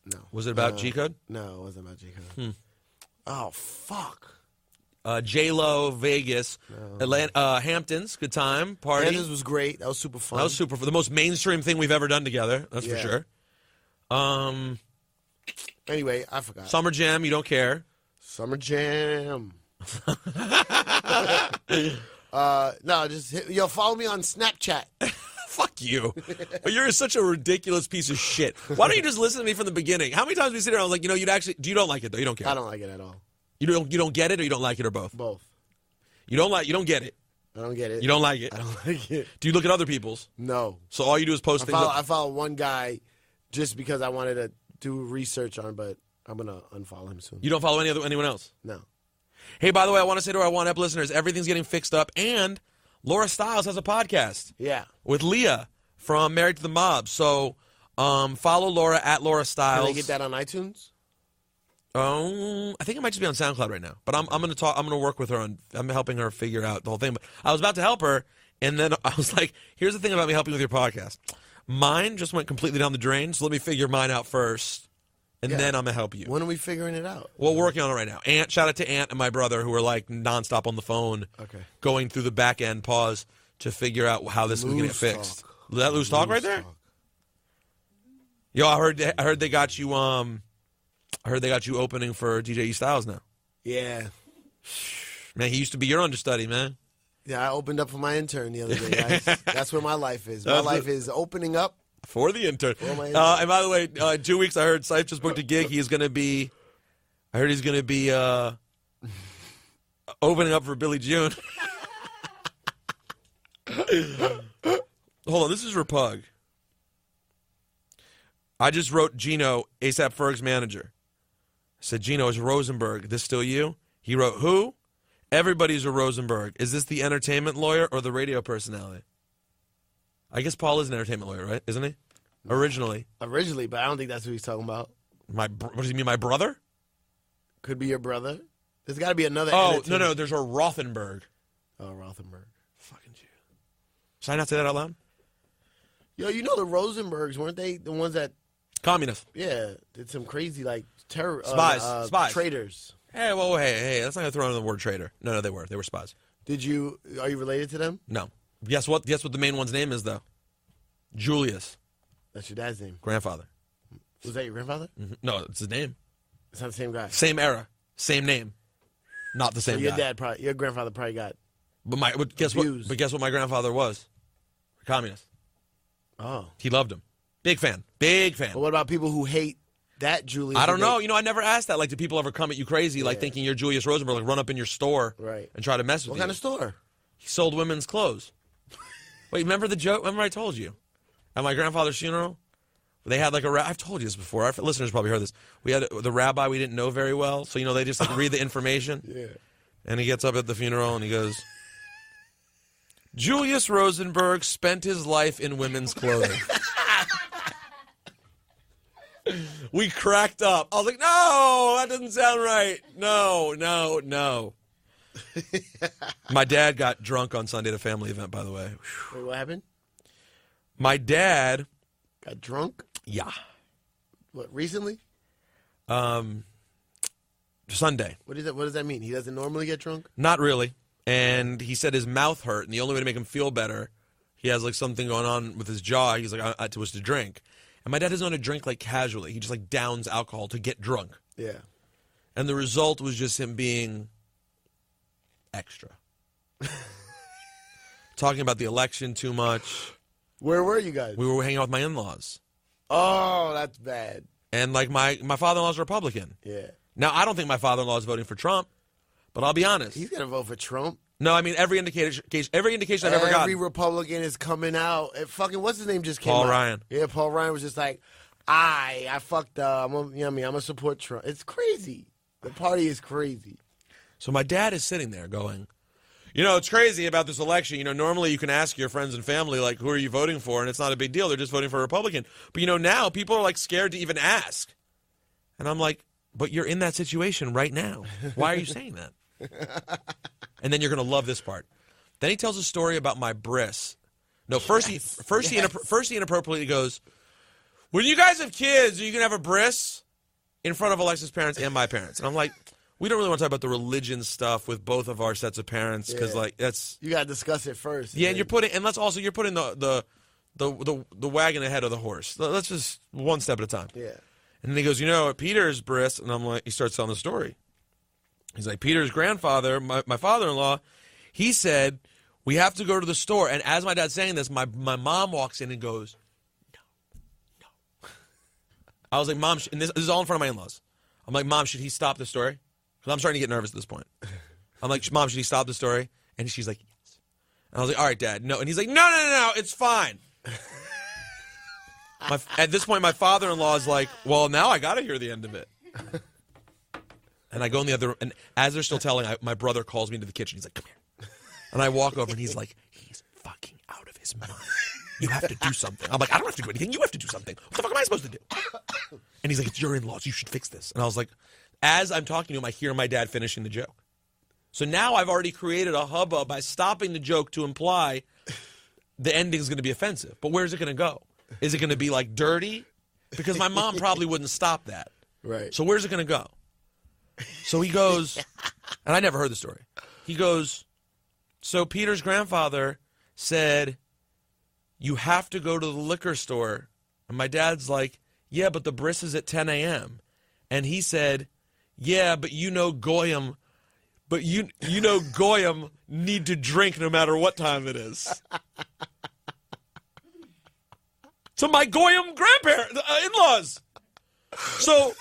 No. Was it about G-Code? No, it wasn't about G-Code. Oh, fuck. J-Lo, Vegas, Atlanta, Hamptons, good time, party. Hamptons was great. That was super fun. That was super for the most mainstream thing we've ever done together. That's for sure. Anyway, I forgot. Summer Jam, you don't care. Summer Jam. No, just follow me on Snapchat. Fuck you. You're such a ridiculous piece of shit. Why don't you just listen to me from the beginning? How many times we sit here and I was like, you don't like it though. You don't care. I don't like it at all. You don't get it, or you don't like it, or both? Both. You don't get it. I don't get it. You don't like it. I don't like it. Do you look at other people's? No. So all you do is post things up? I follow one guy just because I wanted to do research on, but I'm going to unfollow him soon. You don't follow anyone else? No. Hey, by the way, I want to say to our Juan Ep listeners, everything's getting fixed up, and Laura Stiles has a podcast. Yeah. With Leah from Married to the Mob. So follow Laura at Laura Stiles. Can they get that on iTunes? I think it might just be on SoundCloud right now. But I'm going to work with her I'm helping her figure out the whole thing. But I was about to help her, and then I was like, here's the thing about me helping with your podcast. Mine just went completely down the drain, so let me figure mine out first, and then I'm going to help you. When are we figuring it out? Well, we're working on it right now. Shout out to Ant and my brother, who are like nonstop on the phone, going through the back end pause to figure out how this is going to get fixed. Is that loose talk right there? Yo, I heard they got you. I heard they got you opening for DJ E Styles now. Yeah. Man, he used to be your understudy, man. Yeah, I opened up for my intern the other day, guys. That's where my life is. My life is opening up. For the intern. For my intern. And by the way, in 2 weeks, I heard Ciph just booked a gig. He's going to be, I heard he's going to be opening up for Billy June. Hold on, this is Repug. I just wrote Gino, ASAP Ferg's manager. I said, Gino, is Rosenberg this still you? He wrote, who? Everybody's a Rosenberg. Is this the entertainment lawyer or the radio personality? I guess Paul is an entertainment lawyer, right? Isn't he? Originally. Originally, but I don't think that's what he's talking about. What does he mean, my brother? Could be your brother. There's got to be another. Oh, no, there's a Rothenberg. Oh, Rothenberg. Fucking Jew. Should I not say that out loud? Yo, you know the Rosenbergs, weren't they the ones that, Communist. yeah, did some crazy, like, terror. Spies. Traitors. Hey, well, hey, that's not going to throw in the word traitor. No, they were. They were spies. Are you related to them? No. Guess what the main one's name is, though? Julius. That's your dad's name. Grandfather. Was that your grandfather? Mm-hmm. No, it's his name. It's not the same guy. Same era. Same name. Not the same So your guy. your grandfather probably got But guess abused. what my grandfather was? A communist. Oh. He loved him. Big fan. Big fan. But what about people who hate that Julius? I don't know. You know, I never asked that. Like, do people ever come at you crazy, like thinking you're Julius Rosenberg, like run up in your store and try to mess with you? What kind of store? He sold women's clothes. Wait, remember the joke? Remember I told you? At my grandfather's funeral? They had like I've told you this before. Our listeners probably heard this. We had the rabbi we didn't know very well. So, they just like read the information. Yeah. And he gets up at the funeral and he goes, Julius Rosenberg spent his life in women's clothing. We cracked up. I was like, no, that doesn't sound right. No. My dad got drunk on Sunday at a family event, by the way. Wait, what happened? My dad got drunk? Yeah. What, recently? Sunday. What does that mean? He doesn't normally get drunk? Not really. And he said his mouth hurt, and the only way to make him feel better, he has like something going on with his jaw. He's like, it was to drink. And my dad doesn't want to drink like casually. He just like downs alcohol to get drunk. Yeah. And the result was just him being extra. Talking about the election too much. Where were you guys? We were hanging out with my in-laws. Oh, that's bad. And like my father-in-law's Republican. Yeah. Now, I don't think my father-in-law is voting for Trump, but I'll be honest. He's going to vote for Trump. No, I mean, every indication I've ever gotten. Every Republican is coming out. Fucking, what's his name just came out? Paul Ryan. Yeah, Paul Ryan was just like, I fucked up. I'm going to support Trump. It's crazy. The party is crazy. So my dad is sitting there going, it's crazy about this election. Normally you can ask your friends and family, like, who are you voting for? And it's not a big deal. They're just voting for a Republican. But, now people are, like, scared to even ask. And I'm like, but you're in that situation right now. Why are you saying that? And then you're going to love this part. Then he tells a story about my bris. No, first he inappropriately goes, when you guys have kids, are you going to have a bris? In front of Alexa's parents and my parents. And I'm like, we don't really want to talk about the religion stuff with both of our sets of parents because, like, that's you got to discuss it first. Yeah, and you're putting the wagon ahead of the horse. Let's just one step at a time. Yeah. And then he goes, at Peter's bris, and I'm like, he starts telling the story. He's like, Peter's grandfather, my father-in-law, he said we have to go to the store. And as my dad's saying this, my mom walks in and goes, no. I was like, Mom, and this is all in front of my in-laws. I'm like, Mom, should he stop the story? Because I'm starting to get nervous at this point. I'm like, Mom, should he stop the story? And she's like, yes. And I was like, all right, Dad, no. And he's like, no, it's fine. At this point, my father-in-law is like, well, now I got to hear the end of it. And I go in the other, and as they're still telling, my brother calls me into the kitchen. He's like, come here. And I walk over, and he's like, he's fucking out of his mind. You have to do something. I'm like, I don't have to do anything. You have to do something. What the fuck am I supposed to do? And he's like, it's your in-laws. You should fix this. And I was like, as I'm talking to him, I hear my dad finishing the joke. So now I've already created a hubbub by stopping the joke to imply the ending is going to be offensive. But where's it going to go? Is it going to be like dirty? Because my mom probably wouldn't stop that. Right. So where's it going to go? So he goes, and I never heard the story. He goes, so Peter's grandfather said, you have to go to the liquor store. And my dad's like, yeah, but the bris is at 10 a.m. And he said, yeah, but Goyim but you know Goyim need to drink no matter what time it is. So my Goyim in-laws. So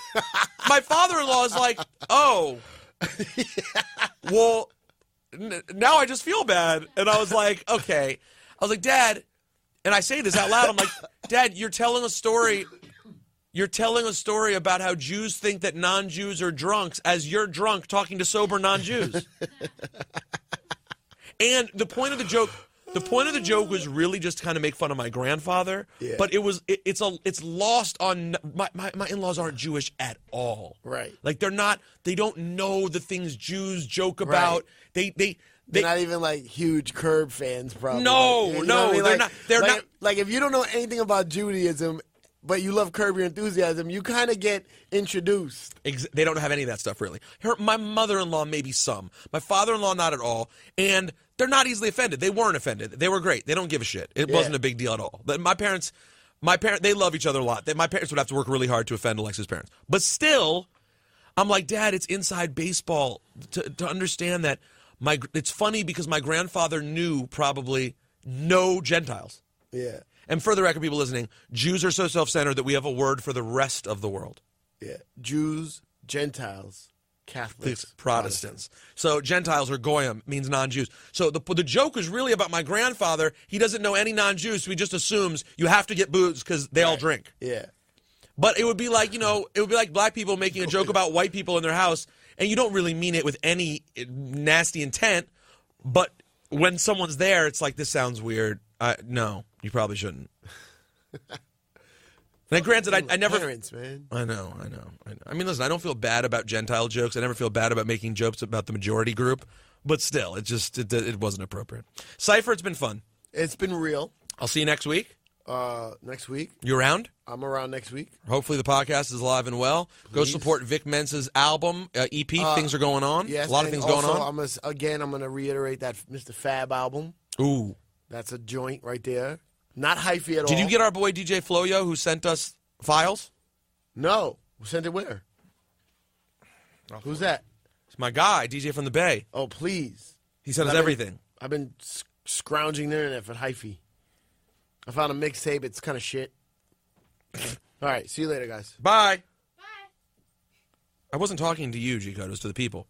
my father-in-law is like, oh, well, now I just feel bad. And I was like, okay. I was like, Dad, and I say this out loud. I'm like, Dad, you're telling a story about how Jews think that non-Jews are drunks as you're drunk talking to sober non-Jews. And the point of the joke was really just to kind of make fun of my grandfather. Yeah. But it's lost on my in-laws aren't Jewish at all. Right. Like they don't know the things Jews joke about. Right. They're not even like huge Curb fans, probably. No, like, no, I mean? they're like, not. They're not. Like if you don't know anything about Judaism, but you love Curb Your Enthusiasm, you kind of get introduced. They don't have any of that stuff, really. My mother-in-law, maybe some. My father-in-law, not at all. And they're not easily offended. They weren't offended. They were great. They don't give a shit. It wasn't a big deal at all. But my parents, they love each other a lot. My parents would have to work really hard to offend Alexa's parents. But still, I'm like, Dad, it's inside baseball to understand that it's funny because my grandfather knew probably no Gentiles. Yeah. And for the record, people listening, Jews are so self-centered that we have a word for the rest of the world. Yeah. Jews, Gentiles, Catholics, Protestants. So Gentiles or Goyim means non-Jews. So the joke is really about my grandfather. He doesn't know any non-Jews, so he just assumes you have to get booze because they all drink. Yeah. But it would be like, black people making a joke about white people in their house, and you don't really mean it with any nasty intent. But when someone's there, it's like, this sounds weird. No, you probably shouldn't. And granted, I never. Parents, man. I know. I mean, listen, I don't feel bad about Gentile jokes. I never feel bad about making jokes about the majority group. But still, it wasn't appropriate. Cipher, it's been fun. It's been real. I'll see you next week. Next week. You around? I'm around next week. Hopefully the podcast is alive and well. Please. Go support Vic Mensa's album, EP. Things are going on. Yes, a lot of things going on. I'm going to reiterate that Mr. Fab album. Ooh. That's a joint right there. Not hyphy at all. Did you get our boy DJ Floyo who sent us files? No. Sent it where? Who's that? It's my guy, DJ from the Bay. Oh, please. He sent us everything. I've been scrounging the internet for hyphy. I found a mixtape. It's kind of shit. All right. See you later, guys. Bye. Bye. I wasn't talking to you, G-Code. It was to the people.